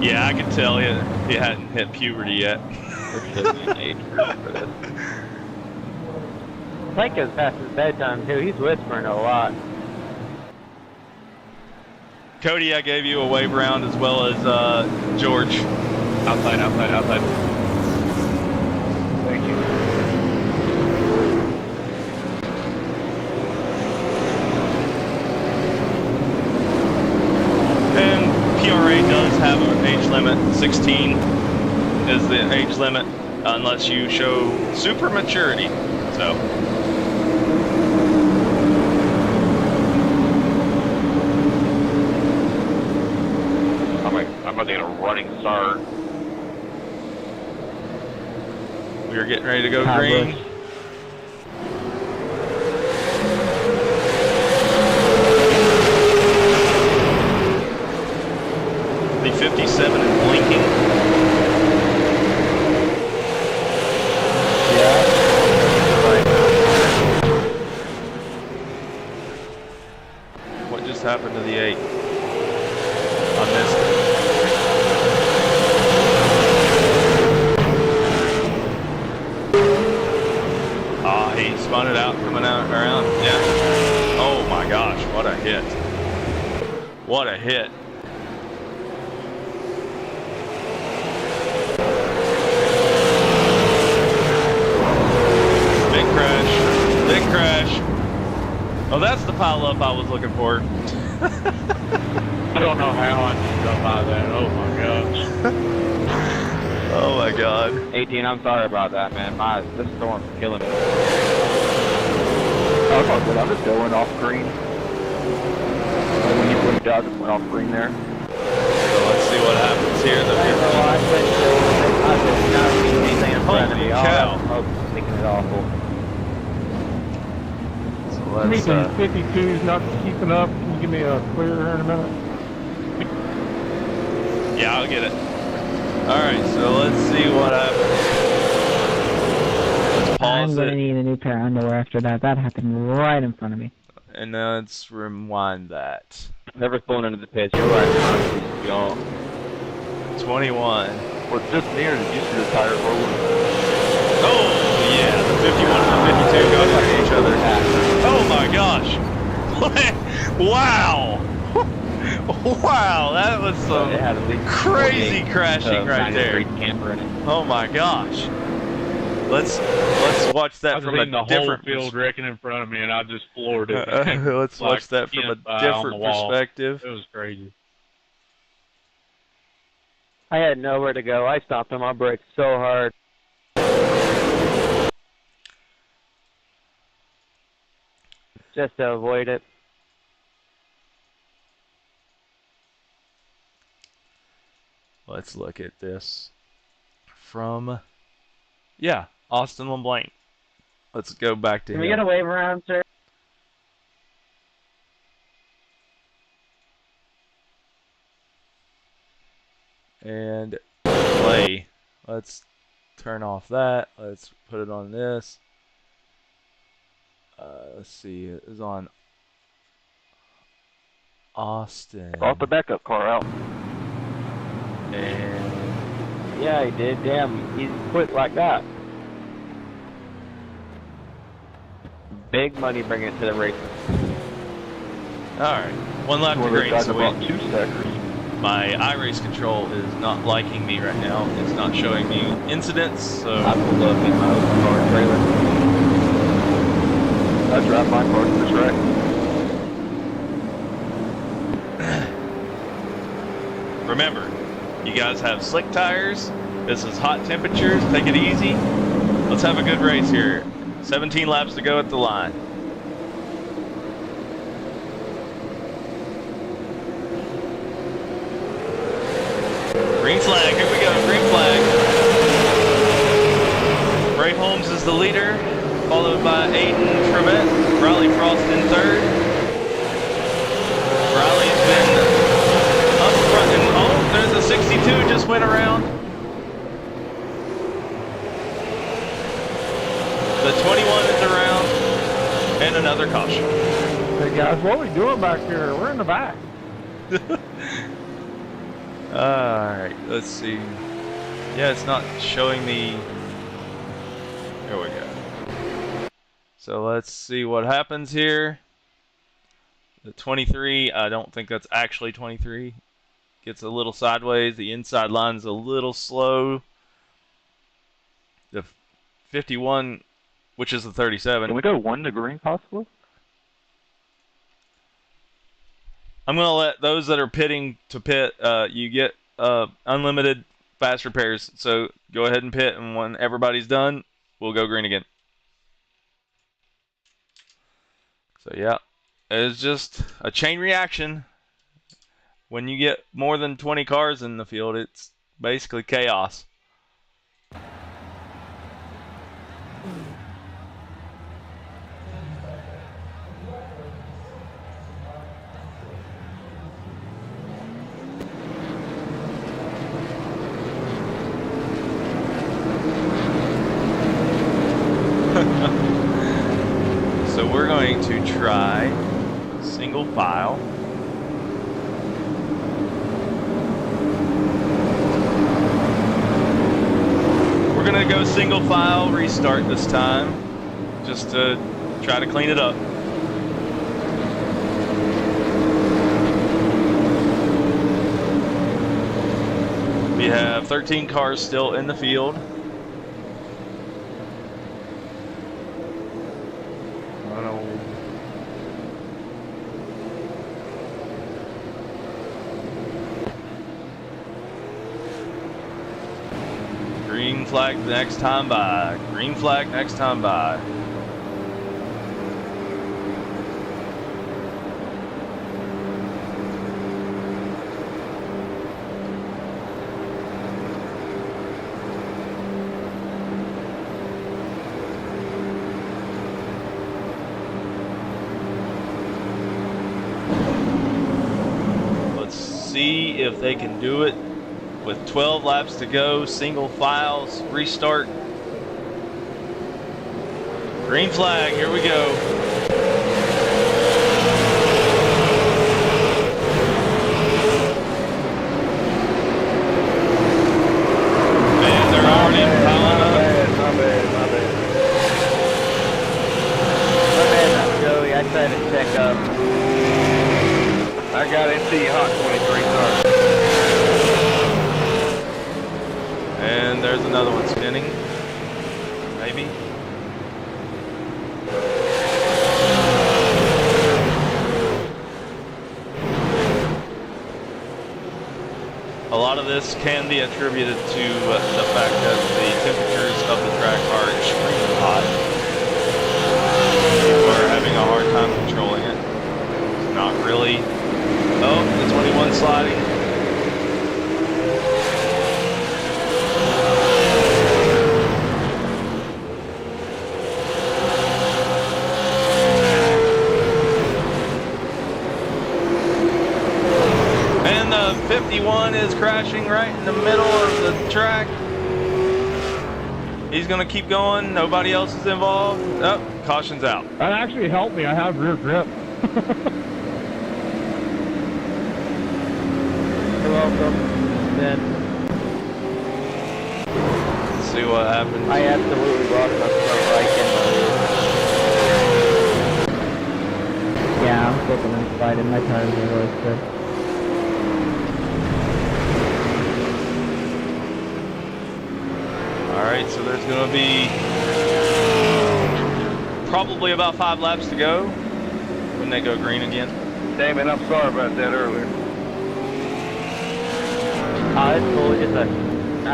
Yeah, I could tell he hadn't hit puberty yet. There should be an age group for this. Planko's past his bedtime too. He's whispering a lot. Cody, I gave you a wave round as well as George. Outside. Thank you. And PRA does have an age limit. 16 is the age limit unless you show super maturity. So. I'm about to get a running start. We are getting ready to go Hi, green. Bush. The 57 is blinking. What just happened to the 8? I missed it. He spun it out, coming out around. Yeah. Oh my gosh, what a hit. What a hit. Big crash. Big crash. Oh, that's the pile up I was looking for. I don't know how I got by that. Oh my gosh. Oh my god. 18, I'm sorry about that, man. This storm's killing me. Oh, it's all good. I'm just going off green. When you just went off green there. So let's see what happens here. The Holy cow. I was making it awful. So let's, Anything 52's not keeping up. Can you give me a clear here in a minute? yeah, I'll get it. Alright, so let's see what happens. Let's I'm pause gonna it. need a new pair of underwear after that. That happened right in front of me. And now let's rewind that. Never flown into the pitch. You're right, y'all. 21. We're just near. Did you see the tire rolling? Oh, yeah, the 51 and the 52 go through each other. Oh my gosh. Wow. Wow, that was some It had at least crazy 48, crashing right 93 there. camper in it. Oh my gosh. Let's watch that from a the different whole field wrecking in front of me, and I just floored it. let's Like watch that from a 10 on the different wall. perspective. It was crazy. I had nowhere to go. I stopped on my brakes so hard. Just to avoid it. Let's look at this from, yeah, Austin LeBlanc. Let's go back to Can him. we get a wave around, sir? And play. Let's turn off that. Let's put it on this. Let's see. It is on Austin. Brought the backup car out. And Yeah, he did. Damn, he quit like that. big money bringing it to the races. Alright, one lap to One of those green, guys so that bought 2 stackers. my iRace control is not liking me right now. It's not showing me incidents, so... I pulled up in my open car trailer. I drive my car to the track. Remember, you guys have slick tires. This is hot temperatures. Take it easy. Let's have a good race here. 17 laps to go at the line. Green flag, here we go, green flag. Ray Holmes is the leader, followed by Aiden Trevette, Riley Frost in third. Riley's been up front and, oh, there's a 62 just went around. The 21 is around, and another caution. Hey guys, what are we doing back here? We're in the back. Alright, let's see. Yeah, it's not showing me. There we go. So let's see what happens here. The 23, I don't think that's actually 23. Gets a little sideways. The inside line's a little slow. The 51, which is the 37. Can we go 1 to green possibly? I'm going to let those that are pitting to pit, you get unlimited fast repairs. So go ahead and pit, and when everybody's done, we'll go green again. So yeah, it's just a chain reaction. When you get more than 20 cars in the field, it's basically chaos. So we're going to try single file. We're going to go single file restart this time, just to try to clean it up. We have 13 cars still in the field. Green flag next time by. Green flag next time by. Let's see if they can do it. With 12 laps to go, single files, restart. Green flag, here we go. Man, they're already piling up. My bad, Joey. I tried to check up. I got into hot 23 cars. And there's another one spinning. Maybe. A lot of this can be attributed to the fact that the temperatures of the track are extremely hot. People are having a hard time controlling it. It's not really. Oh, the 21 sliding. And the 51 is crashing right in the middle of the track. He's going to keep going. Nobody else is involved. Oh, caution's out. That actually helped me. I have rear grip. You're welcome. Then Let's see what happens. I absolutely lost my front right in slipping and sliding. My tires are roasted. Alright, so there's going to be probably about 5 laps to go when they go green again. Damn it, I'm sorry about that earlier. Oh, it's cool. Just I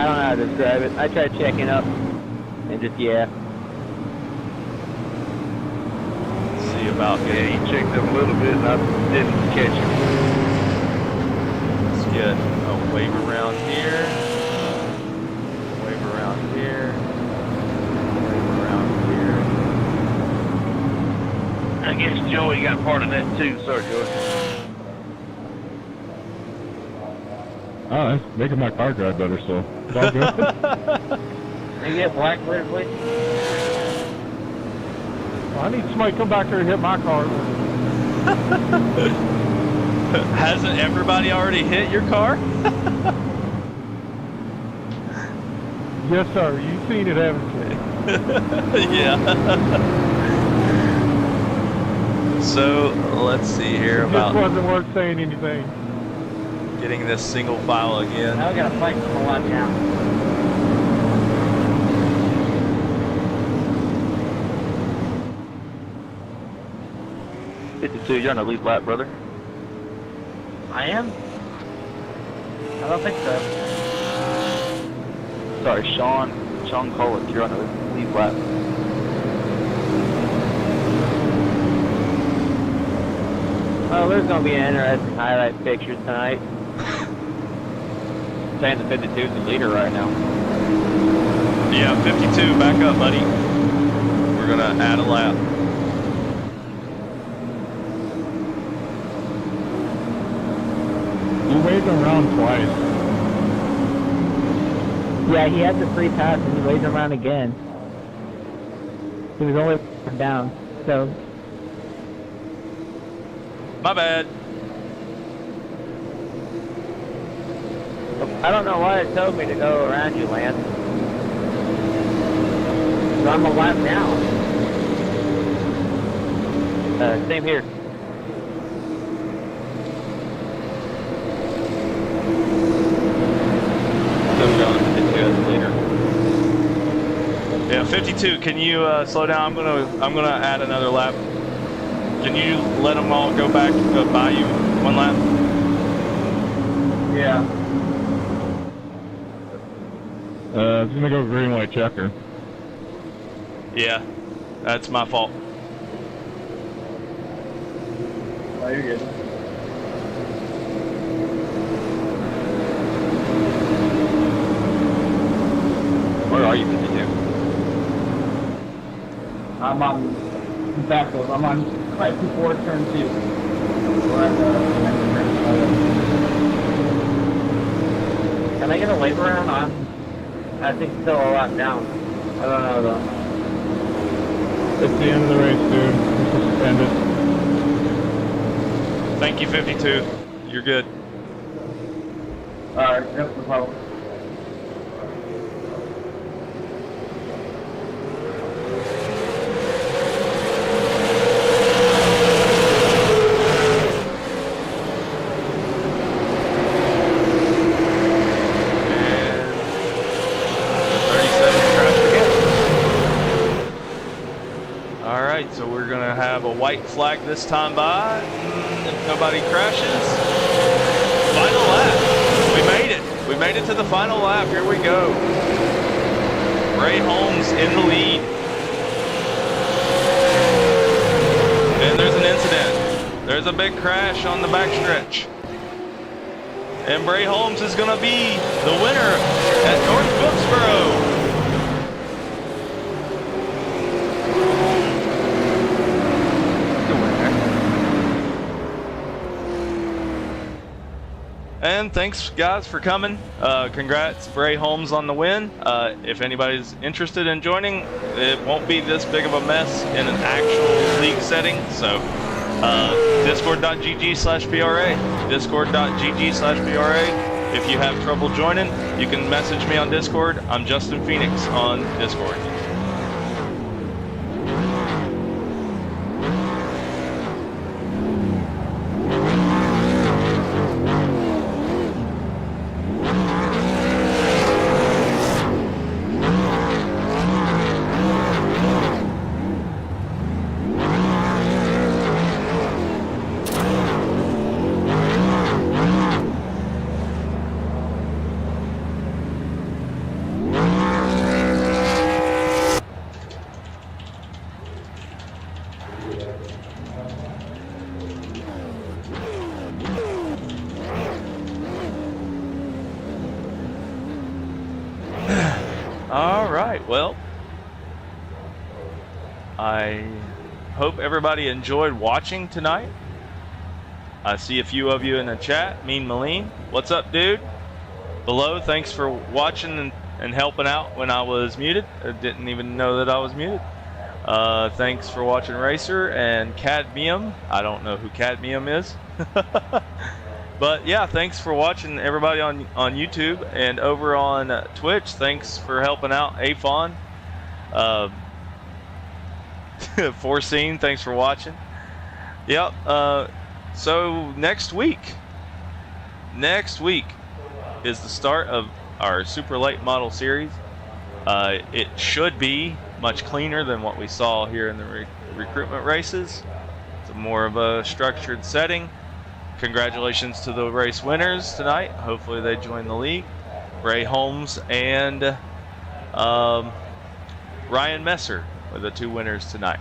don't know how to describe it. I tried checking up and just, yeah. See about Yeah, getting. he checked up a little bit and I didn't catch him. Let's get a wave around here. Wave around here. Wave around here. I guess Joey got part of that too. Sorry, Joey. Oh, that's making my car drive better, so it's all good. Can you get black clear, please? Well, I need somebody to come back here and hit my car. Hasn't everybody already hit your car? Yes, sir. You've seen it, haven't you? Yeah. So let's see here It just about wasn't worth saying anything. getting this single file again. Now we got a fight from the left now. You're on the lead lap, brother. I am? I don't think so. Sorry, Sean Collins, you're on the lead lap. Oh, there's gonna be an interesting highlight picture tonight. Saying the 52 is the leader right now. Yeah, 52, back up, buddy. We're gonna add a lap. You waved him around twice. Yeah, he had the free pass and he waved around again. He was only down, so My bad. I don't know why it told me to go around you, Lance. So I'm a lap down. Same here. Yeah, 52. Can you slow down? I'm gonna add another lap. Can you let them all go back by you 1 lap? Yeah. It's gonna go green light checker. Yeah, that's my fault. Oh, you're good. Where are you, 52? I'm on backwards. I'm on right before turn 2. We're at the Can I get a wave around? I think still a lot down. I don't know though. It's the end of the race, dude. It's suspended. Thank you, 52. You're good. Alright, yep, no problem. So we're going to have a white flag this time by. If nobody crashes. Final lap. We made it. We made it to the final lap. Here we go. Ray Holmes in the lead. And there's an incident. There's a big crash on the backstretch. And Bray Holmes is going to be the winner at North Wilkesboro. And thanks, guys, for coming. Congrats, Bray Holmes, on the win. If anybody's interested in joining, it won't be this big of a mess in an actual league setting. So, discord.gg/PRA. Discord.gg/PRA. If you have trouble joining, you can message me on Discord. I'm Justin Phoenix on Discord. All right, well, I hope everybody enjoyed watching tonight. I see a few of you in the chat. Mean Malene, what's up, dude? Below, thanks for watching and helping out when I was muted. I didn't even know that I was muted. Thanks for watching Racer and Cadmium. I don't know who Cadmium is. But yeah, thanks for watching everybody on YouTube and over on Twitch. Thanks for helping out Afon. Foreseen, thanks for watching. Yep. So next week is the start of our super late model series. It should be much cleaner than what we saw here in the recruitment races. It's more of a structured setting. Congratulations to the race winners tonight. Hopefully they join the league. Ray Holmes and Ryan Messer were the two winners tonight.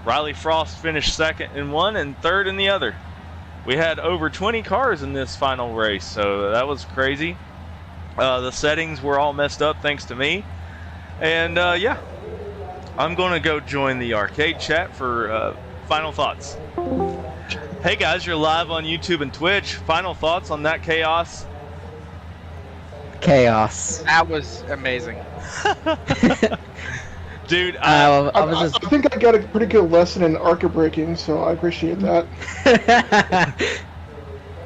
Riley Frost finished second in one and third in the other. We had over 20 cars in this final race, so that was crazy. The settings were all messed up thanks to me. And yeah, I'm going to go join the arcade chat for final thoughts. Hey guys, you're live on YouTube and Twitch. Final thoughts on that chaos? Chaos. That was amazing. Dude, I think I got a pretty good lesson in arca braking, so I appreciate that.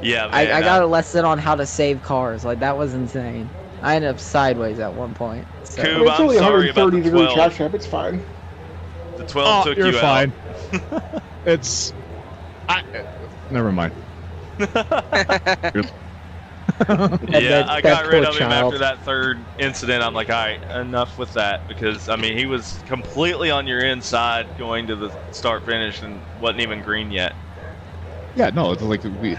yeah, man, I got a lesson on how to save cars. Like, that was insane. I ended up sideways at one point. So. Coob, It's only I'm sorry about 130 the degree 12. track trap. It's fine. The 12 took you're you fine. out. It's... never mind. Yeah, I got rid of him child. after that third incident. I'm like, all right, enough with that, because I mean he was completely on your inside going to the start finish and wasn't even green yet. Yeah, no, it's like we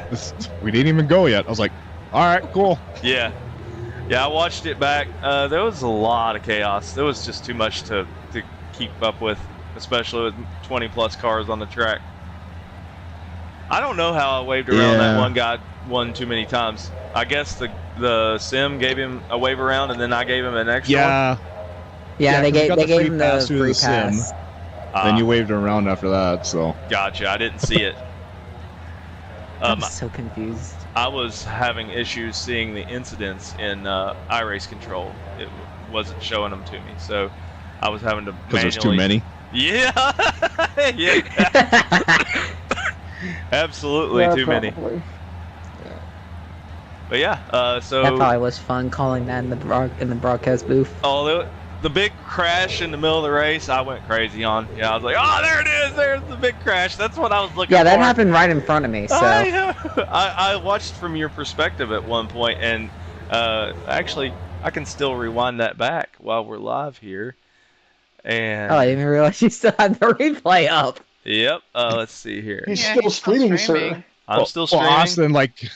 didn't even go yet. I was like, all right, cool. Yeah, I watched it back. There was a lot of chaos. There was just too much to keep up with, especially with 20 plus cars on the track. I don't know how I waved around that one guy one too many times. I guess the sim gave him a wave around, and then I gave him an extra one. Yeah, they gave him the through free sim. pass. Then you waved around after that, so. Gotcha, I didn't see it. I'm so confused. I was having issues seeing the incidents in iRace control. It wasn't showing them to me, so I was having to manually... Because there's too many? Yeah! Yeah. Absolutely Yeah, too many. probably. But yeah, so... That probably was fun calling that in the broadcast booth. Oh, the big crash in the middle of the race, I went crazy on. Yeah, I was like, oh, there it is! There's the big crash. That's what I was looking for. Yeah, that happened right in front of me, so... I watched from your perspective at one point, and actually, I can still rewind that back while we're live here. And... Oh, I didn't even realize you still had the replay up. Yep, let's see here. He's still streaming, sir. I'm still streaming. Well, Austin, like...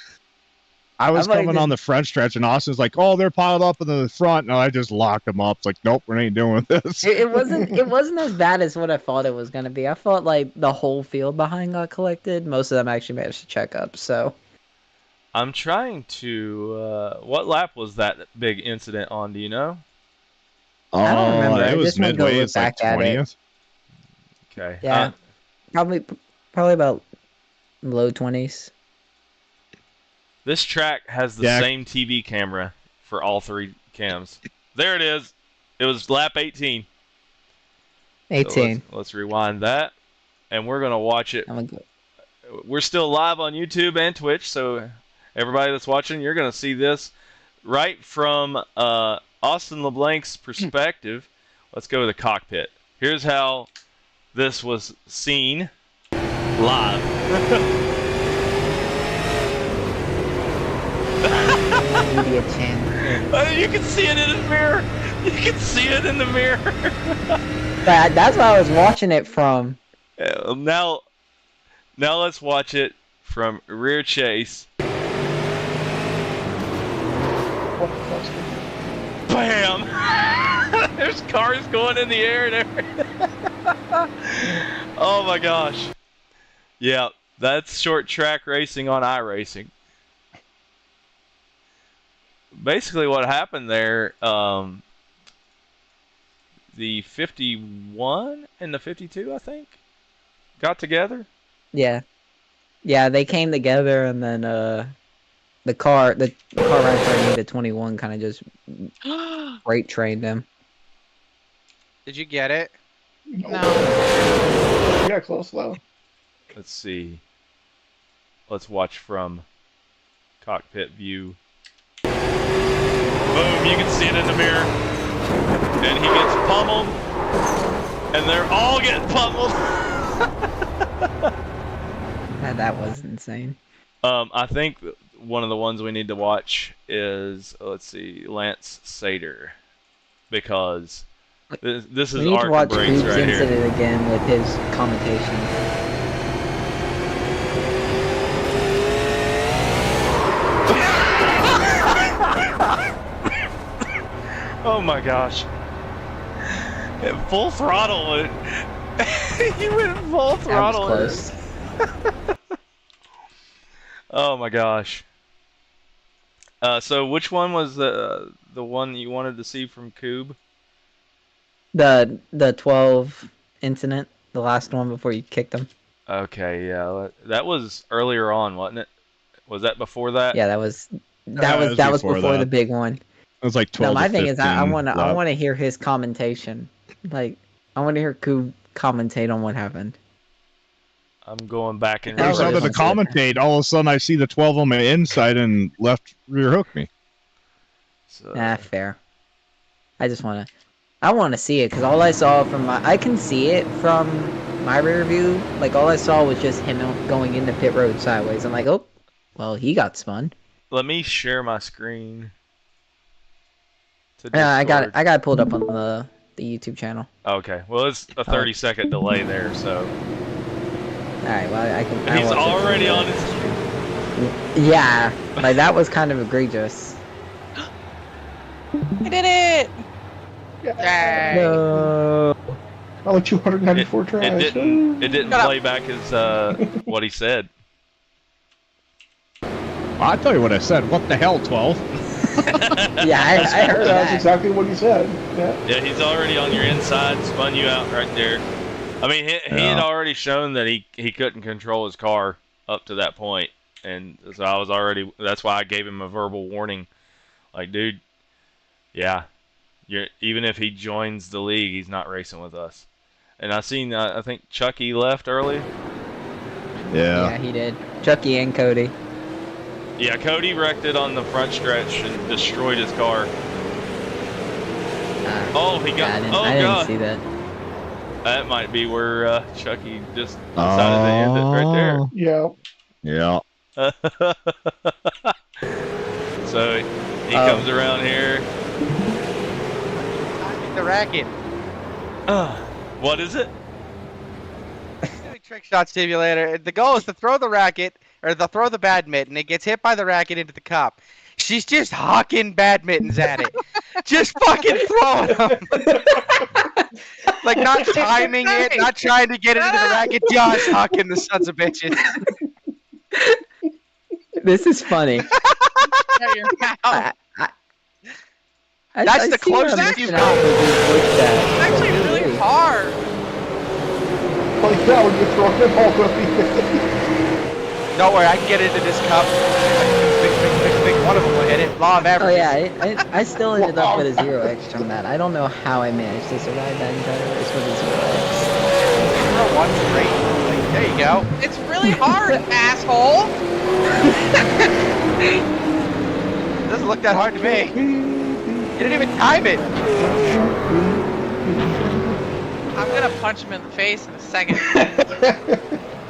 I was coming on the front stretch, and Austin's like, "Oh, they're piled up in the front." And I just locked them up. It's like, "Nope, we ain't doing this." It wasn't as bad as what I thought it was gonna be. I thought like the whole field behind got collected. Most of them actually managed to check up. So I'm trying to. What lap was that big incident on? Do you know? I don't remember. It was midway. It's like 20th. Okay. Yeah, probably about low 20s. This track has the same TV camera for all three cams. There it is. It was lap 18. 18. So let's rewind that, and we're gonna watch it. We're still live on YouTube and Twitch, so everybody that's watching, you're gonna see this right from Austin LeBlanc's perspective. Let's go to the cockpit. Here's how this was seen live. You can see it in the mirror. You can see it in the mirror. That's where I was watching it from. Now let's watch it from rear chase. Bam! There's cars going in the air and everything. Oh my gosh. Yeah, that's short track racing on iRacing. Basically what happened there, the 51 and the 52, I think, got together. Yeah. Yeah, they came together, and then the car right for the 21 kind of just freight trained them. Did you get it? No. You got close though. Let's see. Let's watch from cockpit view. Boom, you can see it in the mirror. And he gets pummeled. And they're all getting pummeled. That was insane. I think one of the ones we need to watch is, let's see, Lance Sater. Because this is We need to Arc watch Breaks Boob's right here. incident again with his commentation. Oh my gosh. At full throttle. He went full throttle. That was close. Oh my gosh. So which one was the one you wanted to see from Coob? The 12 incident, the last one before you kicked him. Okay, yeah, that was earlier on, wasn't it? Was that before that? Yeah, that was before before that. the big one. It was like 12. No, my to thing is I 15 want lap. to hear his commentation. Like I want to hear Coob commentate on what happened. I'm going back and That I was started to just fun. commentate. All of a sudden, I see the 12 on my inside and left rear hook me. So, Fair. I want to see it because all I saw from I can see it from my rear view. Like all I saw was just him going into pit road sideways. I'm like, oh, well, he got spun. let me share my screen. To Yeah, I got it. Discord. I got it pulled up on the YouTube channel. Okay, well it's a 30-second delay there, so All right, well I can. he's watch it. already on his. Yeah, like that was kind of egregious. I did it! Yay! No. Only 294 tries. It didn't Shut up. play back his what he said. I'll tell you what I said. What the hell, 12? Yeah, I heard That's that. exactly what he said. Yeah. Yeah, he's already on your inside, spun you out right there. I mean, he had already shown that he couldn't control his car up to that point, and so I was already. That's why I gave him a verbal warning, like, dude, yeah, even if he joins the league, he's not racing with us. And I seen, I think Chucky left early. Yeah, he did. Chucky and Cody. Yeah, Cody wrecked it on the front stretch and destroyed his car. Oh, he got. I God. didn't see that. That might be where Chucky just decided to end it right there. Yeah. Yeah. So he comes around here. The racket. What is it? Trick shot simulator. The goal is to throw the racket, or to throw the badminton. It gets hit by the racket into the cup. She's just hawking badmintons at it. Just fucking throwing them. Like not timing it, not trying to get it into the racket, just hawking the sons of bitches. This is funny. Shut your mouth. That's the see where I'm closest you've missing out with these push It's stats. actually really hard. Like that when you're throwing it all over. Don't worry, I can get into this cup. Big. One of them will hit it. Law of Oh averages. yeah, I still ended up with a 0x from that. I don't know how I managed to survive that entire race with a 0x. Throw one straight. Like, there you go. It's really hard, asshole. Doesn't look that hard to me. You didn't even time it. I'm gonna punch him in the face in a second.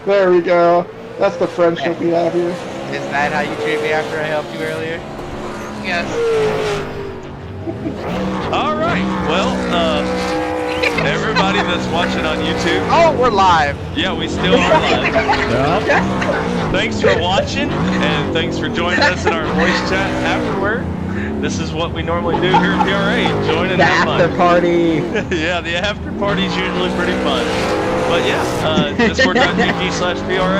There we go. That's the friendship we have here. Is that how you treat me after I helped you earlier? Yes. All right. Well, everybody that's watching on YouTube. Oh, we're live. Yeah, we still are live. Thanks for watching, and thanks for joining us in our voice chat afterward. This is what we normally do here at PRA. Join and The have fun. after party. Yeah, the after party's usually pretty fun. But yeah, discord.gg/PRA.